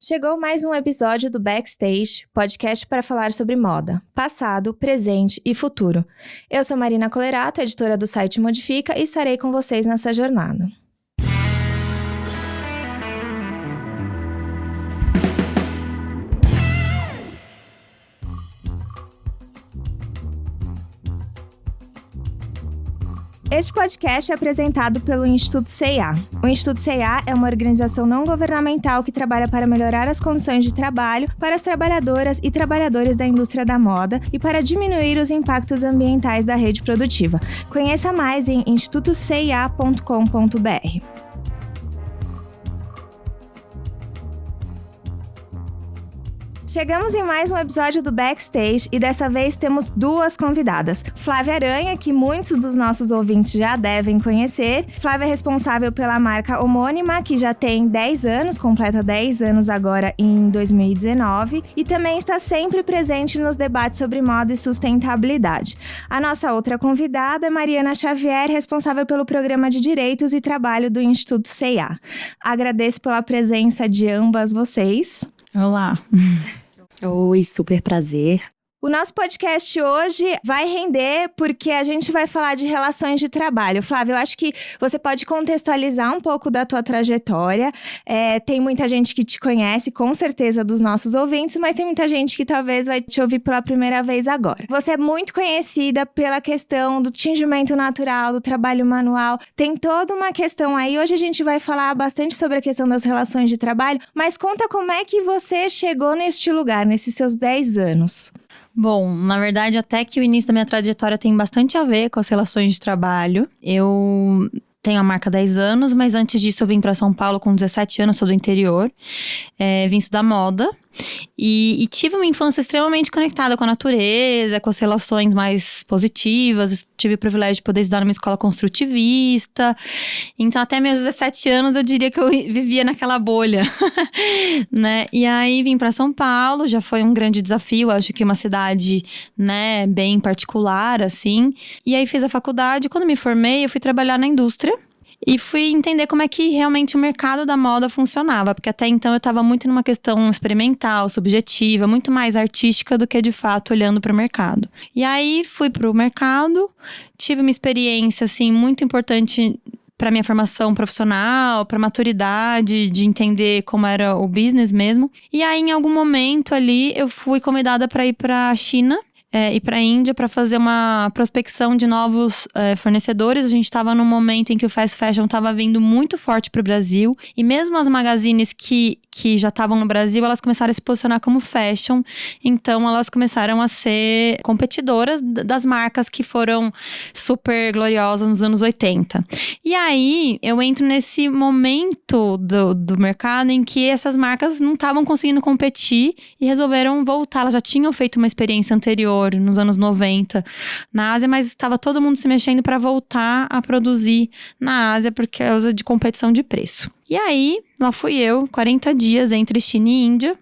Chegou mais um episódio do Backstage, podcast para falar sobre moda, passado, presente e futuro. Eu sou Marina Colerato, editora do site Modifica, e estarei com vocês nessa jornada. Este podcast é apresentado pelo Instituto C&A. O Instituto C&A é uma organização não governamental que trabalha para melhorar as condições de trabalho para as trabalhadoras e trabalhadores da indústria da moda e para diminuir os impactos ambientais da rede produtiva. Conheça mais em institutocia.com.br. Chegamos em mais um episódio do Backstage e dessa vez temos duas convidadas. Flávia Aranha, que muitos dos nossos ouvintes já devem conhecer. Flávia é responsável pela marca Homônima, que já tem 10 anos, completa 10 anos agora em 2019, e também está sempre presente nos debates sobre moda e sustentabilidade. A nossa outra convidada é Mariana Xavier, responsável pelo Programa de Direitos e Trabalho do Instituto C&A. Agradeço pela presença de ambas vocês. Olá. Oi, super prazer. O nosso podcast hoje vai render porque a gente vai falar de relações de trabalho. Flávia, eu acho que você pode contextualizar um pouco da tua trajetória. Tem muita gente que te conhece, com certeza, dos nossos ouvintes, mas tem muita gente que talvez vai te ouvir pela primeira vez agora. Você é muito conhecida pela questão do tingimento natural, do trabalho manual. Tem toda uma questão aí. Hoje a gente vai falar bastante sobre a questão das relações de trabalho, mas conta como é que você chegou neste lugar, nesses seus 10 anos. Bom, na verdade, até que o início da minha trajetória tem bastante a ver com as relações de trabalho. Eu tenho a marca há 10 anos, mas antes disso eu vim para São Paulo com 17 anos, sou do interior. Vim estudar moda. E tive uma infância extremamente conectada com a natureza, com as relações mais positivas. Tive o privilégio de poder estudar numa escola construtivista. Então, até meus 17 anos, eu diria que eu vivia naquela bolha, né? E aí, vim para São Paulo, já foi um grande desafio. Acho que uma cidade, né, bem particular, assim. E aí, fiz a faculdade. Quando me formei, eu fui trabalhar na indústria. E fui entender como é que realmente o mercado da moda funcionava. Porque até então eu estava muito numa questão experimental, subjetiva, muito mais artística do que de fato olhando para o mercado. E aí fui para o mercado, tive uma experiência assim muito importante para minha formação profissional, para maturidade, de entender como era o business mesmo. E aí em algum momento ali eu fui convidada para ir para a China. E para a Índia para fazer uma prospecção de novos fornecedores. A gente estava num momento em que o fast fashion estava vindo muito forte para o Brasil. E mesmo as magazines que já estavam no Brasil, elas começaram a se posicionar como fashion. Então, elas começaram a ser competidoras das marcas que foram super gloriosas nos anos 80. E aí, eu entro nesse momento do mercado em que essas marcas não estavam conseguindo competir e resolveram voltar. Elas já tinham feito uma experiência anterior, nos anos 90, na Ásia, mas estava todo mundo se mexendo para voltar a produzir na Ásia por causa de competição de preço. E aí, lá fui eu, 40 dias entre China e Índia,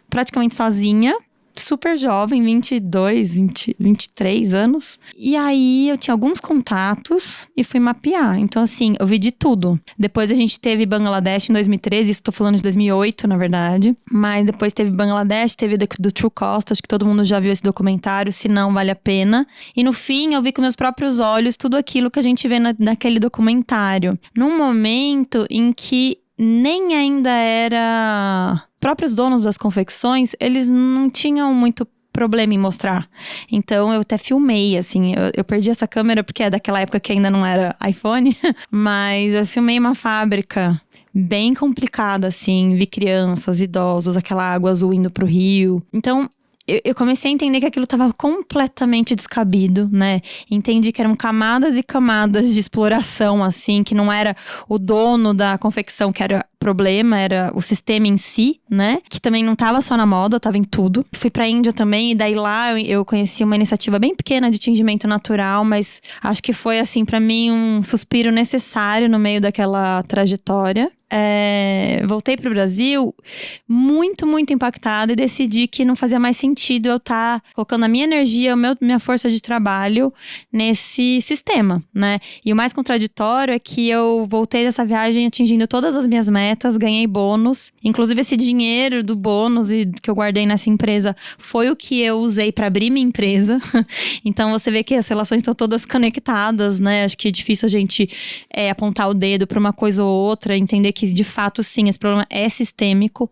praticamente sozinha, super jovem, 23 anos. E aí, eu tinha alguns contatos e fui mapear. Então, assim, eu vi de tudo. Depois a gente teve Bangladesh em 2013, isso tô falando de 2008, na verdade. Mas depois teve Bangladesh, teve do True Cost, acho que todo mundo já viu esse documentário, se não, vale a pena. E no fim, eu vi com meus próprios olhos tudo aquilo que a gente vê naquele documentário. Num momento em que nem ainda era... próprios donos das confecções, eles não tinham muito problema em mostrar. Então, eu até filmei, assim, eu perdi essa câmera porque é daquela época que ainda não era iPhone, mas eu filmei uma fábrica bem complicada, assim, vi crianças, idosos, aquela água azul indo pro rio. Então, eu comecei a entender que aquilo estava completamente descabido, né? Entendi que eram camadas e camadas de exploração, assim, que não era o dono da confecção que era problema, era o sistema em si, né? Que também não estava só na moda, estava em tudo. Fui pra Índia também, e daí lá eu conheci uma iniciativa bem pequena de tingimento natural, mas acho que foi, assim, pra mim um suspiro necessário no meio daquela trajetória. voltei pro Brasil muito, muito impactada e decidi que não fazia mais sentido eu estar colocando a minha energia, minha força de trabalho nesse sistema, né? E o mais contraditório é que eu voltei dessa viagem atingindo todas as minhas metas, ganhei bônus. Inclusive, esse dinheiro do bônus e que eu guardei nessa empresa foi o que eu usei para abrir minha empresa. Então, você vê que as relações estão todas conectadas, né? Acho que é difícil a gente apontar o dedo para uma coisa ou outra, entender que, de fato, sim, esse problema é sistêmico,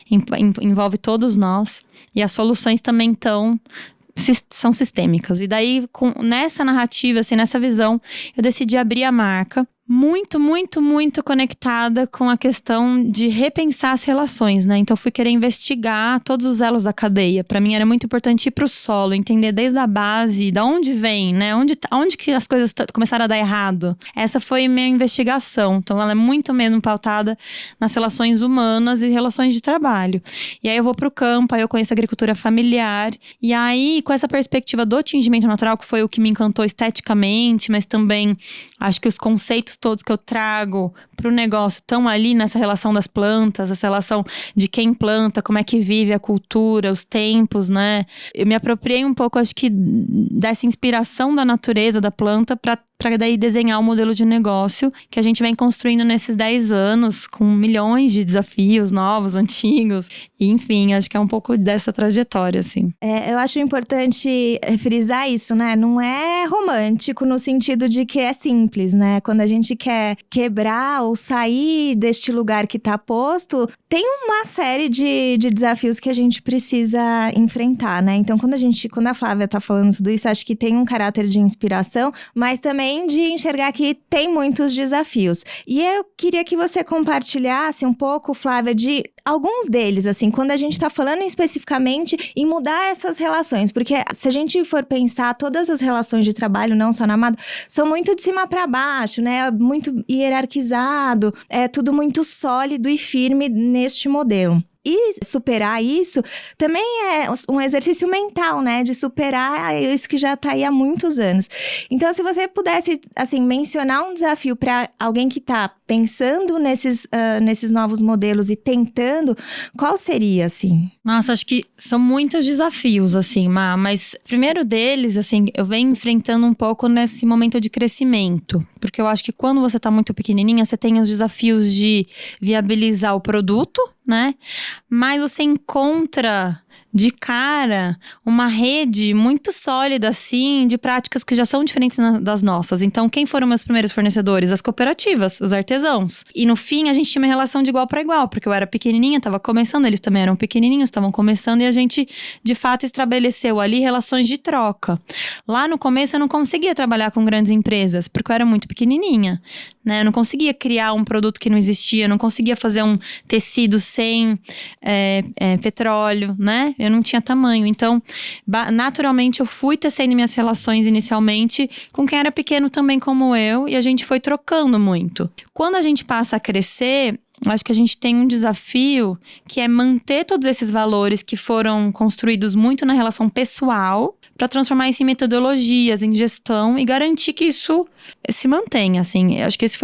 envolve todos nós. E as soluções também são sistêmicas. E daí, nessa narrativa, assim, nessa visão, eu decidi abrir a marca. Muito, muito, muito conectada com a questão de repensar as relações, né? Então, eu fui querer investigar todos os elos da cadeia. Para mim, era muito importante ir pro solo, entender desde a base, da onde vem, né? Onde que as coisas começaram a dar errado. Essa foi minha investigação. Então, ela é muito mesmo pautada nas relações humanas e relações de trabalho. E aí, eu vou pro campo, aí eu conheço a agricultura familiar. E aí, com essa perspectiva do tingimento natural, que foi o que me encantou esteticamente, mas também acho que os conceitos todos que eu trago pro negócio estão ali nessa relação das plantas, essa relação de quem planta, como é que vive a cultura, os tempos, né? Eu me apropriei um pouco, acho que, dessa inspiração da natureza, da planta, para daí desenhar o modelo de negócio que a gente vem construindo nesses 10 anos, com milhões de desafios novos, antigos. E, enfim, acho que é um pouco dessa trajetória, assim. Eu acho importante frisar isso, né? Não é romântico no sentido de que é simples, né? Quando a gente quer quebrar ou sair deste lugar que tá posto, tem uma série de desafios que a gente precisa enfrentar, né? Então, quando a Flávia tá falando tudo isso, acho que tem um caráter de inspiração, mas também de enxergar que tem muitos desafios. E eu queria que você compartilhasse um pouco, Flávia, de alguns deles, assim, quando a gente tá falando especificamente em mudar essas relações, porque se a gente for pensar, todas as relações de trabalho, não só na Amado, são muito de cima para baixo, né? Muito hierarquizado, é tudo muito sólido e firme neste modelo. E superar isso também é um exercício mental, né? De superar isso que já tá aí há muitos anos. Então, se você pudesse, assim, mencionar um desafio para alguém que tá pensando nesses novos modelos e tentando, qual seria, assim? Nossa, acho que são muitos desafios, assim, mas o primeiro deles, assim, eu venho enfrentando um pouco nesse momento de crescimento. Porque eu acho que quando você tá muito pequenininha, você tem os desafios de viabilizar o produto, né? Mas você encontra de cara uma rede muito sólida, assim, de práticas que já são diferentes das nossas. Então, quem foram meus primeiros fornecedores? As cooperativas, os artesãos. E no fim, a gente tinha uma relação de igual para igual, porque eu era pequenininha, estava começando, eles também eram pequenininhos, estavam começando, e a gente, de fato, estabeleceu ali relações de troca. Lá no começo, eu não conseguia trabalhar com grandes empresas, porque eu era muito pequenininha, né? Eu não conseguia criar um produto que não existia, eu não conseguia fazer um tecido sem petróleo, né? Eu não tinha tamanho. Então, naturalmente, eu fui tecendo minhas relações inicialmente com quem era pequeno também como eu, e a gente foi trocando muito. Quando a gente passa a crescer, acho que a gente tem um desafio que é manter todos esses valores que foram construídos muito na relação pessoal para transformar isso em metodologias, em gestão e garantir que isso se mantenha, assim. Acho que esse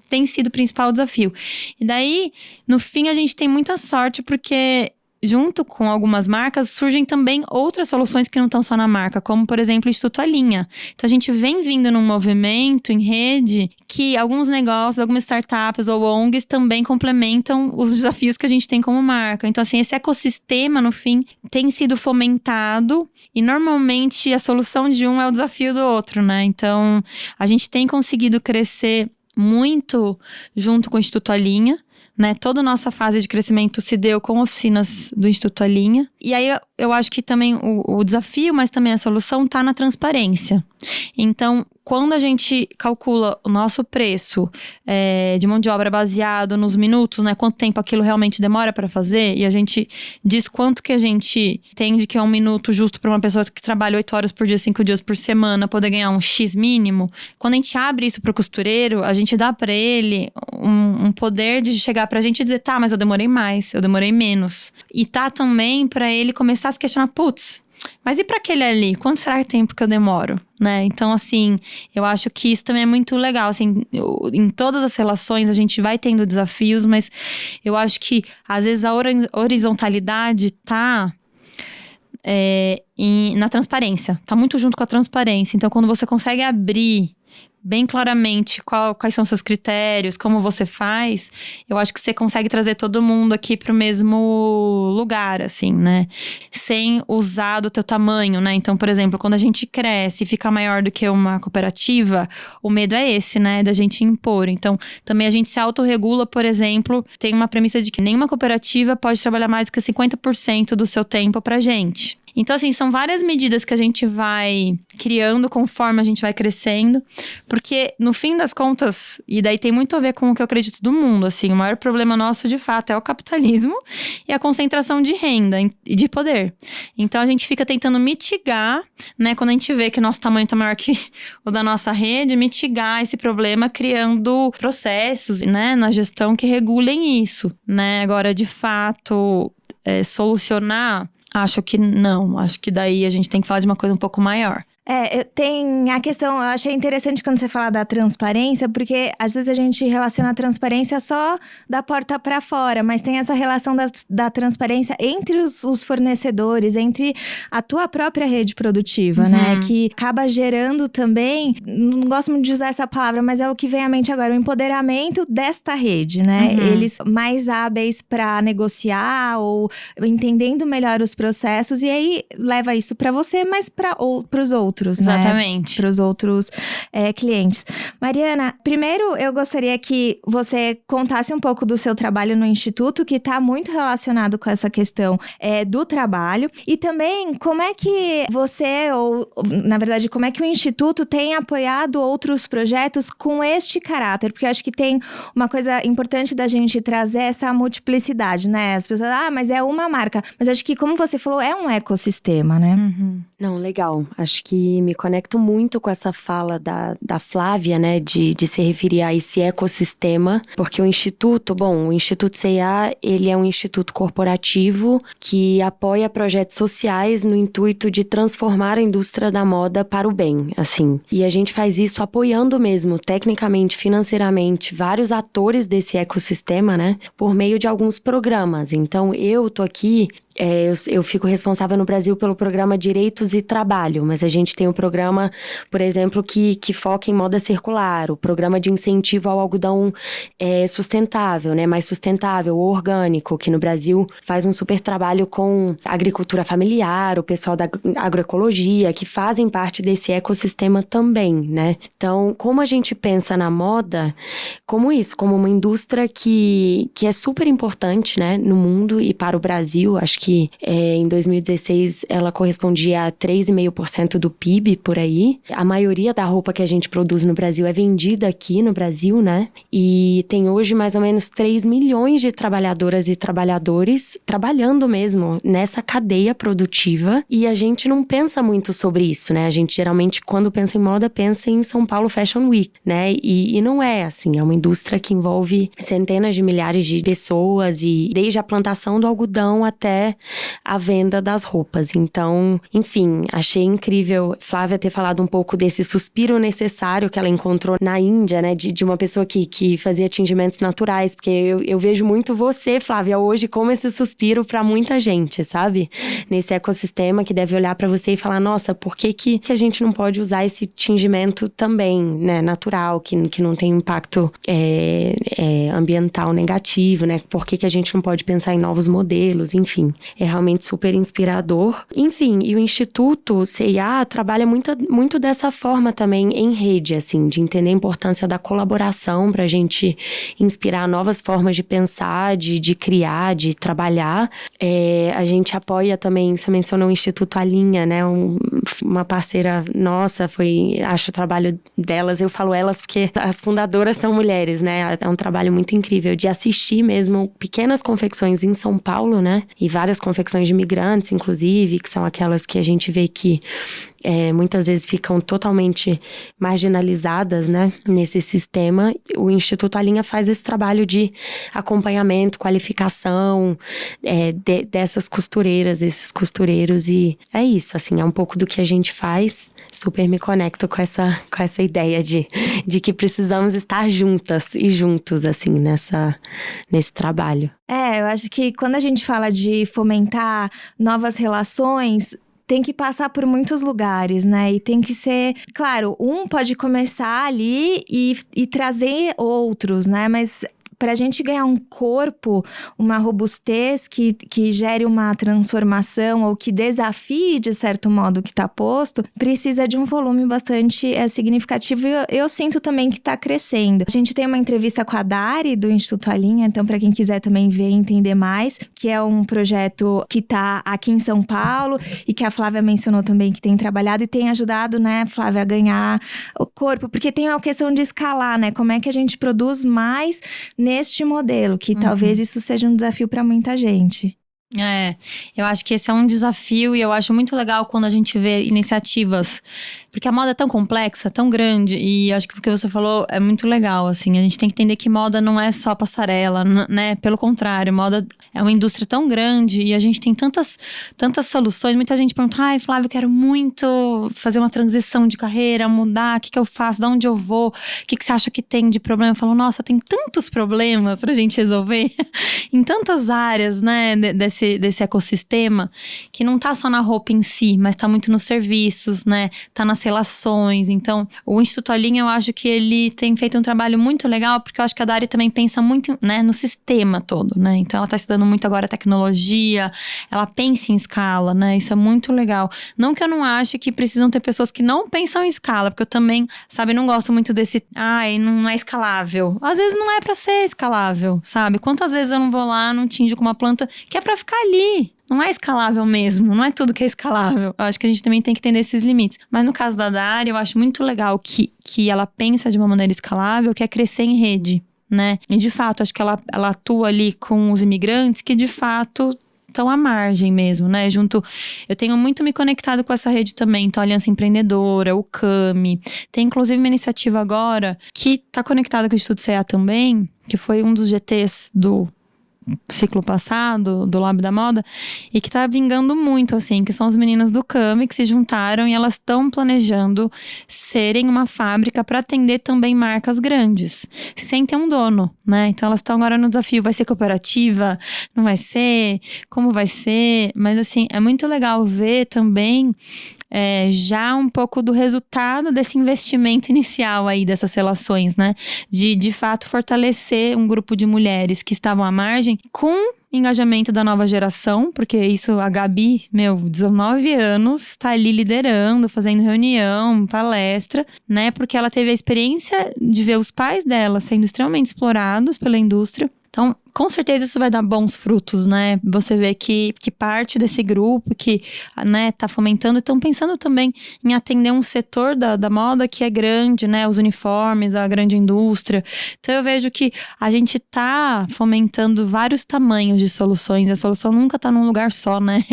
tem sido o principal desafio. E daí, no fim, a gente tem muita sorte porque, junto com algumas marcas, surgem também outras soluções que não estão só na marca, como, por exemplo, o Instituto Alinha. Então, a gente vem vindo num movimento em rede que alguns negócios, algumas startups ou ONGs também complementam os desafios que a gente tem como marca. Então, assim, esse ecossistema, no fim, tem sido fomentado e, normalmente, a solução de um é o desafio do outro, né? Então, a gente tem conseguido crescer muito junto com o Instituto Alinha, né? Toda a nossa fase de crescimento se deu com oficinas do Instituto Alinha. E aí eu acho que também o desafio, mas também a solução está na transparência. Então, quando a gente calcula o nosso preço de mão de obra baseado nos minutos, né? Quanto tempo aquilo realmente demora para fazer, e a gente diz quanto que a gente entende que é um minuto justo para uma pessoa que trabalha 8 horas por dia, 5 dias por semana, poder ganhar um X mínimo. Quando a gente abre isso para o costureiro, a gente dá para ele um poder de chegar pra gente e dizer, tá, mas eu demorei mais, eu demorei menos. E tá também pra ele começar a se questionar, putz, mas e para aquele ali? Quanto será que tempo que eu demoro? Né? Então, assim, eu acho que isso também é muito legal. Assim, em todas as relações a gente vai tendo desafios, mas eu acho que às vezes a horizontalidade tá na transparência. Tá muito junto com a transparência. Então, quando você consegue abrir bem claramente quais são seus critérios, como você faz, eu acho que você consegue trazer todo mundo aqui pro mesmo lugar, assim, né? Sem usar do teu tamanho, né? Então, por exemplo, quando a gente cresce e fica maior do que uma cooperativa, o medo é esse, né? Da gente impor. Então, também a gente se autorregula, por exemplo, tem uma premissa de que nenhuma cooperativa pode trabalhar mais do que 50% do seu tempo pra gente. Então, assim, são várias medidas que a gente vai criando conforme a gente vai crescendo, porque no fim das contas, e daí tem muito a ver com o que eu acredito do mundo, assim, o maior problema nosso, de fato, é o capitalismo e a concentração de renda e de poder. Então, a gente fica tentando mitigar, né, quando a gente vê que o nosso tamanho tá maior que o da nossa rede, mitigar esse problema criando processos, né, na gestão que regulem isso, né? Agora, de fato, solucionar... Acho que não. Acho que daí a gente tem que falar de uma coisa um pouco maior. Tem a questão, eu achei interessante quando você fala da transparência, porque às vezes a gente relaciona a transparência só da porta para fora, mas tem essa relação da transparência entre os fornecedores, entre a tua própria rede produtiva, né? Que acaba gerando também, não gosto muito de usar essa palavra, mas é o que vem à mente agora, o empoderamento desta rede, né? Eles mais hábeis para negociar ou entendendo melhor os processos, e aí leva isso para você, mas para os outros. Exatamente. Né? Para os outros clientes. Mariana, primeiro eu gostaria que você contasse um pouco do seu trabalho no Instituto, que está muito relacionado com essa questão do trabalho, e também como é que você, ou na verdade, como é que o Instituto tem apoiado outros projetos com este caráter, porque eu acho que tem uma coisa importante da gente trazer essa multiplicidade, né? As pessoas, mas é uma marca, mas acho que, como você falou, é um ecossistema, né? Não, legal. Acho que me conecto muito com essa fala da Flávia, né, de se referir a esse ecossistema, porque o Instituto C&A, ele é um instituto corporativo que apoia projetos sociais no intuito de transformar a indústria da moda para o bem, assim. E a gente faz isso apoiando mesmo, tecnicamente, financeiramente, vários atores desse ecossistema, né, por meio de alguns programas. Então, eu tô aqui... Eu fico responsável no Brasil pelo programa Direitos e Trabalho, mas a gente tem um programa, por exemplo, que foca em moda circular, o programa de incentivo ao algodão sustentável, né, mais sustentável, orgânico, que no Brasil faz um super trabalho com agricultura familiar, o pessoal da agroecologia, que fazem parte desse ecossistema também, né. Então, como a gente pensa na moda, como uma indústria que é super importante, né, no mundo e para o Brasil, acho que em 2016 ela correspondia a 3,5% do PIB, por aí. A maioria da roupa que a gente produz no Brasil é vendida aqui no Brasil, né? E tem hoje mais ou menos 3 milhões de trabalhadoras e trabalhadores trabalhando mesmo nessa cadeia produtiva, e a gente não pensa muito sobre isso, né? A gente geralmente, quando pensa em moda, pensa em São Paulo Fashion Week, né? E não é assim, é uma indústria que envolve centenas de milhares de pessoas, e desde a plantação do algodão até a venda das roupas. Então, enfim, achei incrível Flávia ter falado um pouco desse suspiro necessário que ela encontrou na Índia, né, de uma pessoa que fazia tingimentos naturais, porque eu vejo muito você, Flávia, hoje como esse suspiro para muita gente, sabe? Nesse ecossistema que deve olhar para você e falar, nossa, por que a gente não pode usar esse tingimento também, né, natural, que não tem impacto ambiental negativo, né? Por que a gente não pode pensar em novos modelos, enfim. É realmente super inspirador. Enfim, e o Instituto C&A trabalha muito dessa forma também em rede, assim, de entender a importância da colaboração pra gente inspirar novas formas de pensar, de criar, de trabalhar. A gente apoia também, você mencionou o Instituto Alinha, né? Uma parceira nossa, acho o trabalho delas, eu falo elas porque as fundadoras são mulheres, né? É um trabalho muito incrível de assistir mesmo pequenas confecções em São Paulo, né? E várias confecções de imigrantes, inclusive, que são aquelas que a gente vê que muitas vezes ficam totalmente marginalizadas, né, nesse sistema. O Instituto Alinha faz esse trabalho de acompanhamento, qualificação dessas costureiras, esses costureiros, e é isso, assim, é um pouco do que a gente faz. Super me conecto com essa ideia de que precisamos estar juntas e juntos, assim, nesse trabalho. Eu acho que quando a gente fala de fomentar novas relações, tem que passar por muitos lugares, né? E tem que ser... Claro, um pode começar ali e trazer outros, né? Mas pra gente ganhar um corpo, uma robustez que gere uma transformação ou que desafie, de certo modo, o que tá posto, precisa de um volume bastante significativo. E eu sinto também que tá crescendo. A gente tem uma entrevista com a Dari, do Instituto Alinha, então pra quem quiser também ver e entender mais, que é um projeto que tá aqui em São Paulo e que a Flávia mencionou também que tem trabalhado e tem ajudado, né, Flávia, a ganhar o corpo. Porque tem a questão de escalar, né? Como é que a gente produz mais neste modelo, que talvez isso seja um desafio para muita gente. Eu acho que esse é um desafio e eu acho muito legal quando a gente vê iniciativas, porque a moda é tão complexa, tão grande, e acho que o que você falou é muito legal, assim, a gente tem que entender que moda não é só passarela, né, pelo contrário, moda é uma indústria tão grande e a gente tem tantas soluções. Muita gente pergunta, Flávio, eu quero muito fazer uma transição de carreira, mudar, o que eu faço, de onde eu vou, o que você acha que tem de problema? Eu falo, nossa, tem tantos problemas pra gente resolver, em tantas áreas, né, desse ecossistema, que não tá só na roupa em si, mas tá muito nos serviços, né, tá nas relações. Então, o Instituto Alinha, eu acho que ele tem feito um trabalho muito legal, porque eu acho que a Dari também pensa muito, né, no sistema todo, né, então ela tá estudando muito agora tecnologia, ela pensa em escala, né, isso é muito legal. Não que eu não ache que precisam ter pessoas que não pensam em escala, porque eu também, não gosto muito desse, não é escalável. Às vezes não é pra ser escalável, sabe? Quantas vezes eu não vou lá, não tinjo com uma planta que é pra ficar ali. Não é escalável mesmo, não é tudo que é escalável. Eu acho que a gente também tem que entender esses limites. Mas no caso da Dari, eu acho muito legal que ela pensa de uma maneira escalável, que é crescer em rede, né? E de fato, acho que ela atua ali com os imigrantes que de fato estão à margem mesmo, né? Eu tenho muito me conectado com essa rede também, então a Aliança Empreendedora, o CAMI, tem inclusive uma iniciativa agora que está conectada com o Instituto CA também, que foi um dos GTs do ciclo passado, do Lab da Moda, e que tá vingando muito, assim, que são as meninas do CAMI que se juntaram e elas estão planejando serem uma fábrica para atender também marcas grandes, sem ter um dono, né? Então elas estão agora no desafio, vai ser cooperativa? Não vai ser? Como vai ser? Mas assim, é muito legal ver também já um pouco do resultado desse investimento inicial aí dessas relações, né? De fato fortalecer um grupo de mulheres que estavam à margem com engajamento da nova geração, porque isso, a Gabi, 19 anos, tá ali liderando, fazendo reunião, palestra, né? Porque ela teve a experiência de ver os pais dela sendo extremamente explorados pela indústria. Então, com certeza isso vai dar bons frutos, né? Você vê que parte desse grupo que, né, tá fomentando, estão pensando também em atender um setor da moda que é grande, né? Os uniformes, a grande indústria. Então eu vejo que a gente tá fomentando vários tamanhos de soluções. A solução nunca tá num lugar só, né?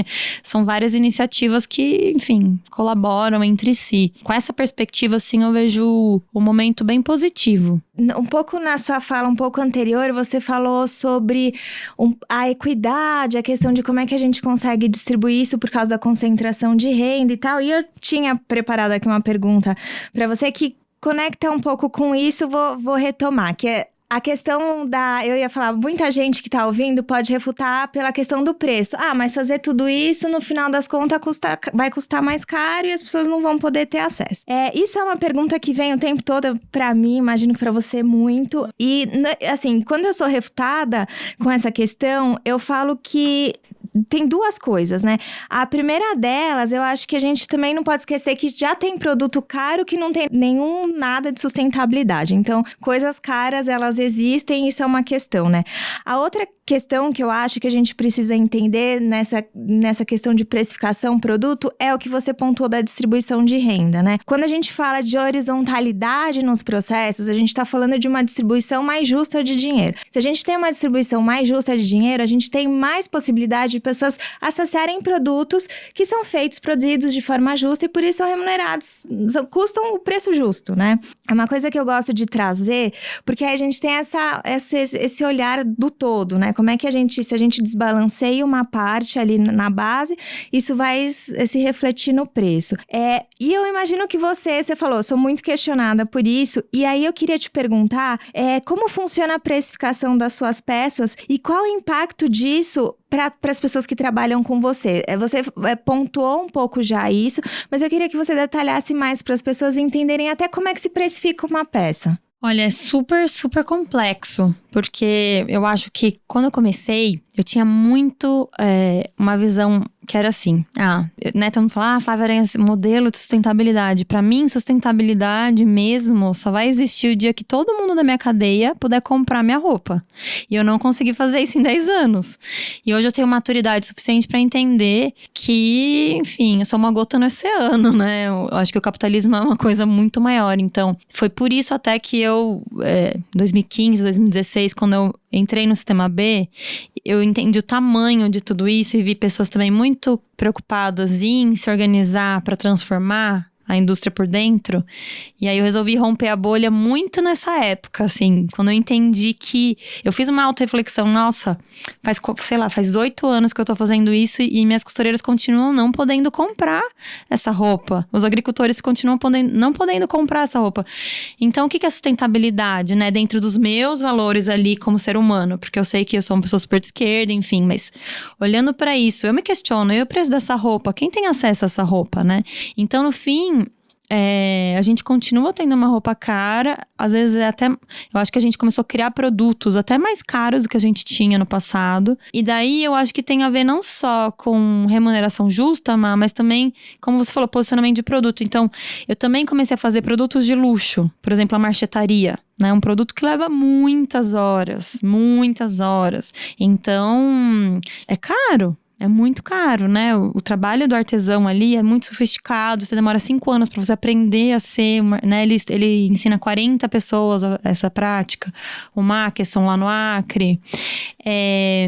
São várias iniciativas que, enfim, colaboram entre si. Com essa perspectiva, assim, eu vejo um momento bem positivo. Um pouco na sua fala, um pouco anterior, você falou sobre a equidade, a questão de como é que a gente consegue distribuir isso por causa da concentração de renda e tal. E eu tinha preparado aqui uma pergunta para você que conecta um pouco com isso, vou retomar, que é a questão eu ia falar, muita gente que tá ouvindo pode refutar pela questão do preço. Mas fazer tudo isso, no final das contas, vai custar mais caro e as pessoas não vão poder ter acesso. Isso é uma pergunta que vem o tempo todo pra mim, imagino que pra você muito. E, assim, quando eu sou refutada com essa questão, eu falo que tem duas coisas, né? A primeira delas, eu acho que a gente também não pode esquecer que já tem produto caro que não tem nada de sustentabilidade. Então, coisas caras, elas existem, isso é uma questão, né? A outra questão que eu acho que a gente precisa entender nessa questão de precificação produto é o que você pontuou da distribuição de renda, né? Quando a gente fala de horizontalidade nos processos, a gente está falando de uma distribuição mais justa de dinheiro. Se a gente tem uma distribuição mais justa de dinheiro, a gente tem mais possibilidade de pessoas acessarem produtos que são produzidos de forma justa e por isso são remunerados, custam o preço justo, né? É uma coisa que eu gosto de trazer, porque aí a gente tem esse olhar do todo, né? Como é que se a gente desbalanceia uma parte ali na base, isso vai se refletir no preço. E eu imagino que você falou, sou muito questionada por isso, e aí eu queria te perguntar, como funciona a precificação das suas peças e qual o impacto disso para as pessoas que trabalham com você? Você pontuou um pouco já isso, mas eu queria que você detalhasse mais para as pessoas entenderem até como é que se precifica uma peça. Olha, é super, super complexo, porque eu acho que quando eu comecei, eu tinha muito uma visão que era assim, né, todo mundo fala, Flávia Aranha, modelo de sustentabilidade. Pra mim, sustentabilidade mesmo só vai existir o dia que todo mundo da minha cadeia puder comprar minha roupa. E eu não consegui fazer isso em 10 anos. E hoje eu tenho maturidade suficiente pra entender que, enfim, eu sou uma gota no oceano, né? Eu acho que o capitalismo é uma coisa muito maior. Então, foi por isso até que eu, 2015, 2016, quando eu entrei no Sistema B, eu entendi o tamanho de tudo isso e vi pessoas também muito preocupadas em se organizar para transformar a indústria por dentro. E aí eu resolvi romper a bolha muito nessa época, assim, quando eu entendi que eu fiz uma autorreflexão, nossa, faz 8 anos que eu tô fazendo isso e minhas costureiras continuam não podendo comprar essa roupa. Os agricultores continuam não podendo comprar essa roupa. Então, o que é sustentabilidade, né? Dentro dos meus valores ali como ser humano, porque eu sei que eu sou uma pessoa super de esquerda, enfim, mas olhando pra isso, eu me questiono, e o preço dessa roupa? Quem tem acesso a essa roupa, né? Então, no fim, a gente continua tendo uma roupa cara, às vezes eu acho que a gente começou a criar produtos até mais caros do que a gente tinha no passado, e daí eu acho que tem a ver não só com remuneração justa, mas também, como você falou, posicionamento de produto. Então, eu também comecei a fazer produtos de luxo, por exemplo, a marchetaria, né? Um produto que leva muitas horas, então é caro. É muito caro, né? O trabalho do artesão ali é muito sofisticado. Você demora 5 anos para você aprender a ser, né? Ele ensina 40 pessoas essa prática. O Mackerson lá no Acre.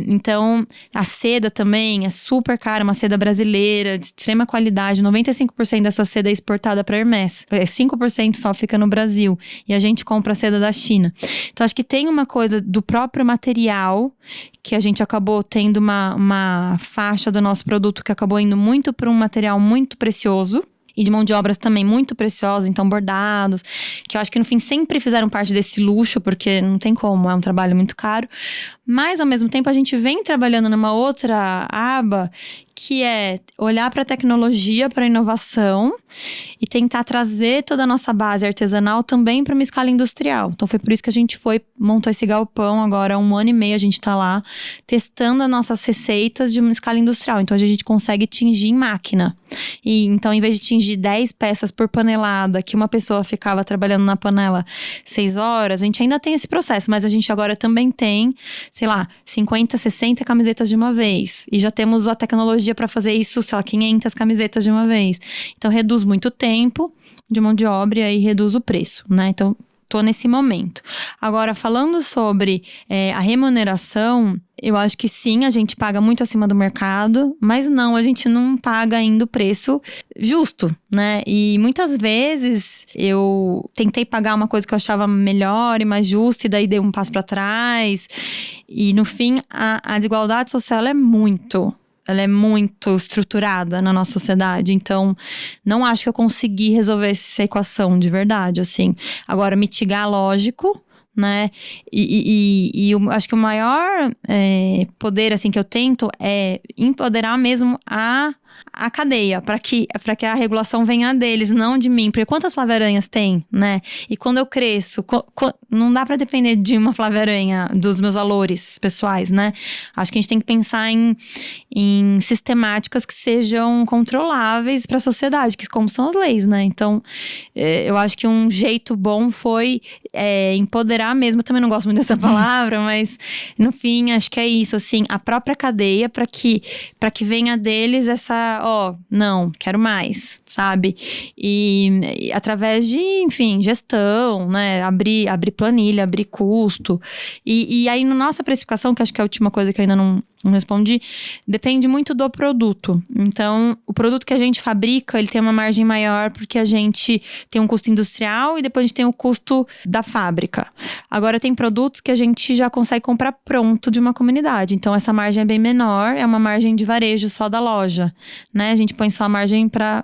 Então, a seda também é super cara. Uma seda brasileira, de extrema qualidade. 95% dessa seda é exportada para Hermès. 5% só fica no Brasil. E a gente compra a seda da China. Então, acho que tem uma coisa do próprio material que a gente acabou tendo uma faixa do nosso produto que acabou indo muito para um material muito precioso. E de mão de obras também muito preciosa, então bordados, que eu acho que no fim sempre fizeram parte desse luxo, porque não tem como, é um trabalho muito caro. Mas ao mesmo tempo a gente vem trabalhando numa outra aba, que é olhar para a tecnologia, para a inovação e tentar trazer toda a nossa base artesanal também para uma escala industrial. Então foi por isso que a gente montou esse galpão agora há 1 ano e meio, a gente está lá testando as nossas receitas de uma escala industrial. Então hoje a gente consegue tingir em máquina. E então, em vez de tingir 10 peças por panelada, que uma pessoa ficava trabalhando na panela 6 horas, a gente ainda tem esse processo, mas a gente agora também tem, sei lá, 50, 60 camisetas de uma vez. E já temos a tecnologia para fazer isso, sei lá, 500 camisetas de uma vez. Então, reduz muito o tempo de mão de obra e reduz o preço, né? Então, tô nesse momento. Agora, falando sobre a remuneração, eu acho que sim, a gente paga muito acima do mercado, mas não, a gente não paga ainda o preço justo, né? E muitas vezes eu tentei pagar uma coisa que eu achava melhor e mais justa, e daí dei um passo para trás. E no fim, a desigualdade social ela é muito estruturada na nossa sociedade. Então, não acho que eu consegui resolver essa equação de verdade, assim. Agora, mitigar, lógico, né? E eu acho que o maior poder, assim, que eu tento é empoderar mesmo a a cadeia, para que a regulação venha deles, não de mim. Porque quantas Flávia Aranhas tem, né? E quando eu cresço, não dá para depender de uma Flávia Aranha, dos meus valores pessoais, né? Acho que a gente tem que pensar em sistemáticas que sejam controláveis para a sociedade, que como são as leis, né? Então, eu acho que um jeito bom foi empoderar mesmo. Eu também não gosto muito dessa palavra, mas no fim, acho que é isso, assim, a própria cadeia para que venha deles essa, não, quero mais, sabe? E através de, enfim, gestão, né? Abrir planilha, abrir custo. E aí, na nossa precificação, que acho que é a última coisa que eu ainda não respondi, depende muito do produto. Então, o produto que a gente fabrica, ele tem uma margem maior porque a gente tem um custo industrial e depois a gente tem o custo da fábrica. Agora, tem produtos que a gente já consegue comprar pronto de uma comunidade. Então, essa margem é bem menor, é uma margem de varejo só da loja, né? A gente põe só a margem para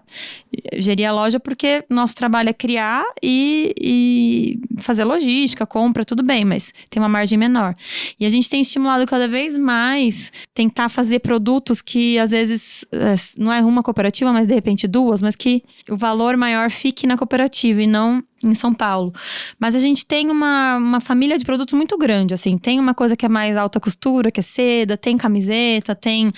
gerir a loja porque nosso trabalho é criar e fazer logística, compra, tudo bem, mas tem uma margem menor. E a gente tem estimulado cada vez mais tentar fazer produtos que às vezes não é uma cooperativa, mas de repente duas, mas que o valor maior fique na cooperativa e não em São Paulo. Mas a gente tem uma família de produtos muito grande, assim. Tem uma coisa que é mais alta costura, que é seda, tem camiseta, tem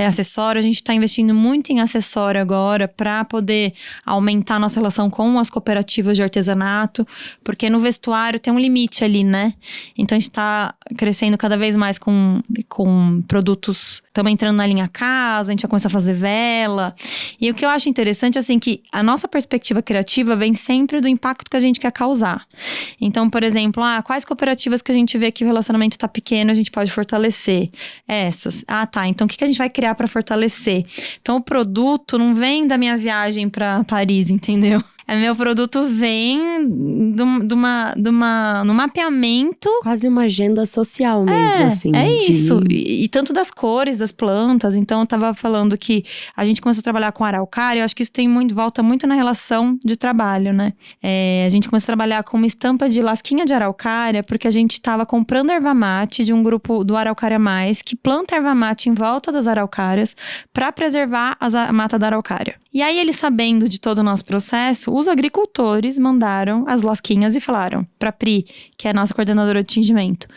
acessório. A gente está investindo muito em acessório agora para poder aumentar a nossa relação com as cooperativas de artesanato, porque no vestuário tem um limite ali, né? Então a gente está crescendo cada vez mais com produtos. Estamos entrando na linha casa, a gente já começa a fazer vela. E o que eu acho interessante, assim, que a nossa perspectiva criativa vem sempre do impacto que a gente quer causar. Então, por exemplo, quais cooperativas que a gente vê que o relacionamento tá pequeno, a gente pode fortalecer? Essas. Tá. Então, o que a gente vai criar para fortalecer? Então, o produto não vem da minha viagem para Paris, entendeu? Meu produto vem no mapeamento. Quase uma agenda social mesmo, assim. Isso. E tanto das cores, das plantas. Então, eu tava falando que a gente começou a trabalhar com araucária. Eu acho que isso volta muito na relação de trabalho, né? A gente começou a trabalhar com uma estampa de lasquinha de araucária, porque a gente tava comprando erva mate de um grupo do Araucária Mais, que planta erva mate em volta das araucárias para preservar a mata da araucária. E aí, eles sabendo de todo o nosso processo, os agricultores mandaram as lasquinhas e falaram pra Pri, que é a nossa coordenadora de atingimento: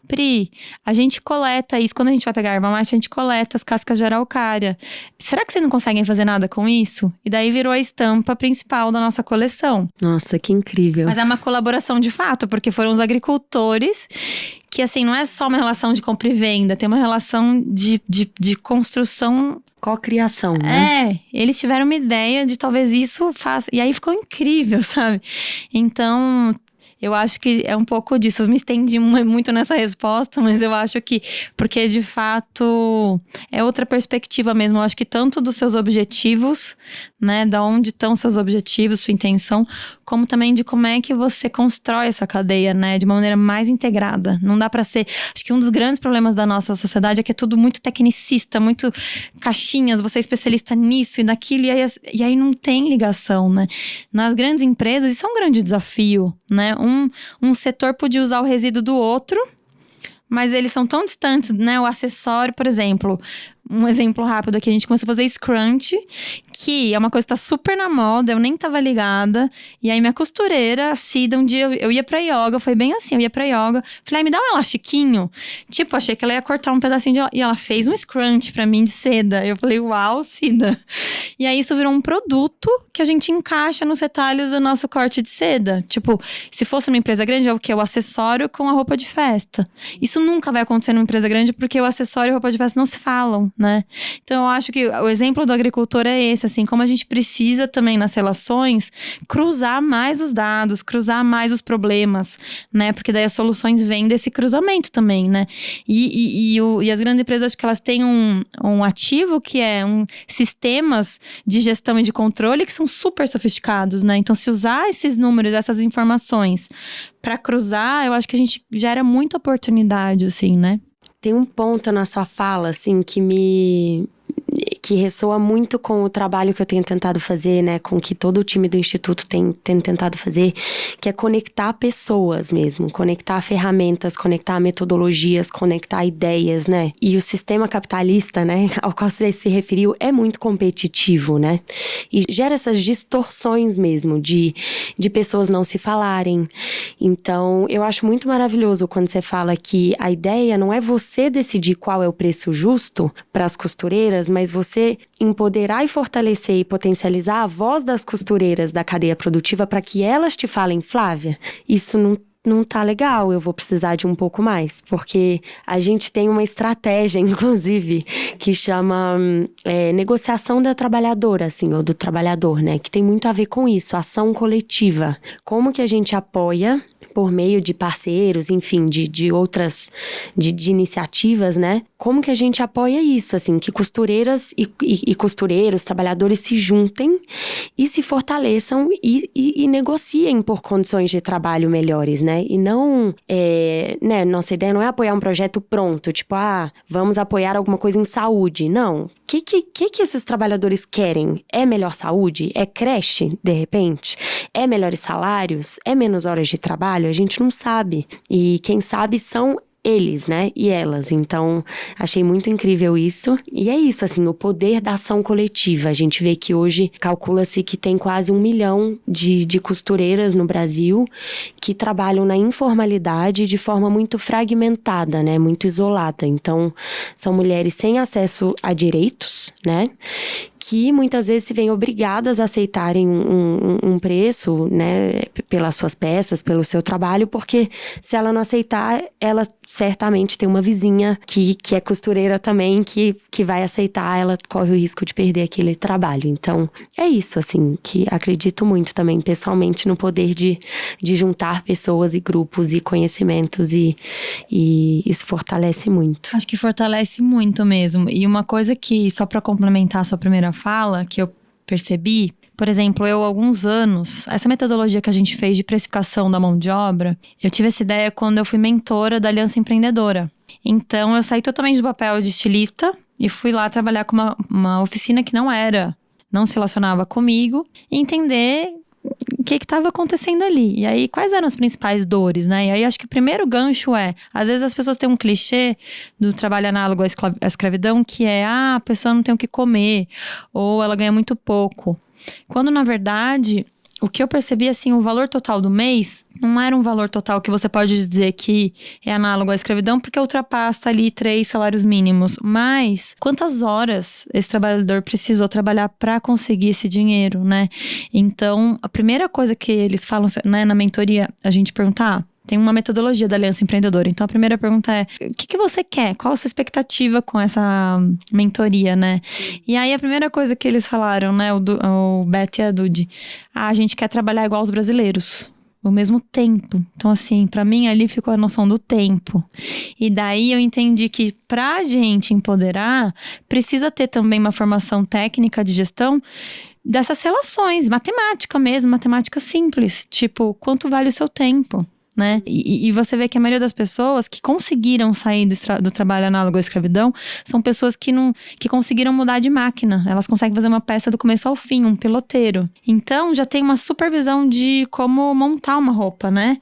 Pri, a gente coleta isso, quando a gente vai pegar a erva mate, a gente coleta as cascas de araucária. Será que vocês não conseguem fazer nada com isso? E daí virou a estampa principal da nossa coleção. Nossa, que incrível. Mas é uma colaboração de fato, porque foram os agricultores que, assim, não é só uma relação de compra e venda, tem uma relação de construção. Cocriação, né? Eles tiveram uma ideia de talvez isso faça. E aí ficou incrível, sabe? Então, eu acho que é um pouco disso. Eu me estendi muito nessa resposta, mas eu acho que, porque de fato é outra perspectiva mesmo. Eu acho que tanto dos seus objetivos, né, da onde estão seus objetivos, sua intenção, como também de como é que você constrói essa cadeia, né, de uma maneira mais integrada. Não dá pra ser. Acho que um dos grandes problemas da nossa sociedade é que é tudo muito tecnicista, muito caixinhas, você é especialista nisso e naquilo, e aí não tem ligação, né? Nas grandes empresas, isso é um grande desafio, né? Um setor podia usar o resíduo do outro, mas eles são tão distantes, né? O acessório, por exemplo, um exemplo rápido aqui, a gente começou a fazer scrunch, que é uma coisa que tá super na moda, eu nem tava ligada. E aí minha costureira, a Cida, um dia eu ia pra yoga, foi bem assim, eu ia pra yoga. Falei, me dá um elastiquinho. Tipo, achei que ela ia cortar um pedacinho e ela fez um scrunch pra mim de seda. Eu falei, uau, Cida. E aí isso virou um produto que a gente encaixa nos retalhos do nosso corte de seda. Tipo, se fosse uma empresa grande, é o quê? O acessório com a roupa de festa. Isso nunca vai acontecer numa empresa grande, porque o acessório e a roupa de festa não se falam, né? Então eu acho que o exemplo do agricultor é esse, assim, como a gente precisa também nas relações cruzar mais os dados, cruzar mais os problemas, né? Porque daí as soluções vêm desse cruzamento também, né? E as grandes empresas, acho que elas têm um ativo que é sistemas de gestão e de controle que são super sofisticados, né? Então, se usar esses números, essas informações para cruzar, eu acho que a gente gera muita oportunidade, assim, né? Tem um ponto na sua fala, assim, que me que ressoa muito com o trabalho que eu tenho tentado fazer, né? Com que todo o time do Instituto tem tentado fazer, que é conectar pessoas mesmo, conectar ferramentas, conectar metodologias, conectar ideias, né? E o sistema capitalista, né, ao qual você se referiu, é muito competitivo, né? E gera essas distorções mesmo de pessoas não se falarem. Então, eu acho muito maravilhoso quando você fala que a ideia não é você decidir qual é o preço justo para as costureiras, mas você empoderar e fortalecer e potencializar a voz das costureiras da cadeia produtiva para que elas te falem, Flávia, isso não tá legal, eu vou precisar de um pouco mais. Porque a gente tem uma estratégia, inclusive, que chama negociação da trabalhadora, assim, ou do trabalhador, né? Que tem muito a ver com isso, ação coletiva. Como que a gente apoia, por meio de parceiros, enfim, de outras, de iniciativas, né? Como que a gente apoia isso, assim, que costureiras e costureiros, trabalhadores se juntem e se fortaleçam e negociem por condições de trabalho melhores, né? E não, né, nossa ideia não é apoiar um projeto pronto, tipo, vamos apoiar alguma coisa em saúde. Não. O que esses trabalhadores querem? É melhor saúde? É creche, de repente? É melhores salários? É menos horas de trabalho? A gente não sabe. E quem sabe são eles, né? E elas. Então, achei muito incrível isso. E é isso, assim, o poder da ação coletiva. A gente vê que hoje calcula-se que tem quase 1 milhão de costureiras no Brasil que trabalham na informalidade de forma muito fragmentada, né? Muito isolada. Então, são mulheres sem acesso a direitos, né? Que muitas vezes se veem obrigadas a aceitarem um preço, né, pelas suas peças, pelo seu trabalho, porque se ela não aceitar, ela certamente tem uma vizinha que é costureira também, que vai aceitar, ela corre o risco de perder aquele trabalho. Então, é isso, assim, que acredito muito também, pessoalmente, no poder de juntar pessoas e grupos e conhecimentos e isso fortalece muito. Acho que fortalece muito mesmo. E uma coisa que, só para complementar a sua primeira fala, que eu percebi, por exemplo, eu há alguns anos, essa metodologia que a gente fez de precificação da mão de obra, eu tive essa ideia quando eu fui mentora da Aliança Empreendedora. Então, eu saí totalmente do papel de estilista e fui lá trabalhar com uma oficina que não se relacionava comigo, e entender o que estava acontecendo ali. E aí, quais eram as principais dores, né? E aí, acho que o primeiro gancho às vezes as pessoas têm um clichê do trabalho análogo à escravidão, que é, a pessoa não tem o que comer, ou ela ganha muito pouco. Quando, na verdade, o que eu percebi, assim, o valor total do mês não era um valor total que você pode dizer que é análogo à escravidão, porque ultrapassa ali 3 salários mínimos. Mas quantas horas esse trabalhador precisou trabalhar para conseguir esse dinheiro, né? Então, a primeira coisa que eles falam, né, na mentoria, a gente pergunta, tem uma metodologia da Aliança Empreendedora. Então, a primeira pergunta é, o que você quer? Qual a sua expectativa com essa mentoria, né? E aí, a primeira coisa que eles falaram, né, o Beth e a Dude, a gente quer trabalhar igual os brasileiros, o mesmo tempo. Então, assim, pra mim, ali ficou a noção do tempo. E daí, eu entendi que pra gente empoderar, precisa ter também uma formação técnica de gestão dessas relações, matemática mesmo, matemática simples. Tipo, quanto vale o seu tempo? Né? E você vê que a maioria das pessoas que conseguiram sair do trabalho análogo à escravidão são pessoas que conseguiram mudar de máquina. Elas conseguem fazer uma peça do começo ao fim, um piloteiro. Então, já tem uma supervisão de como montar uma roupa, né?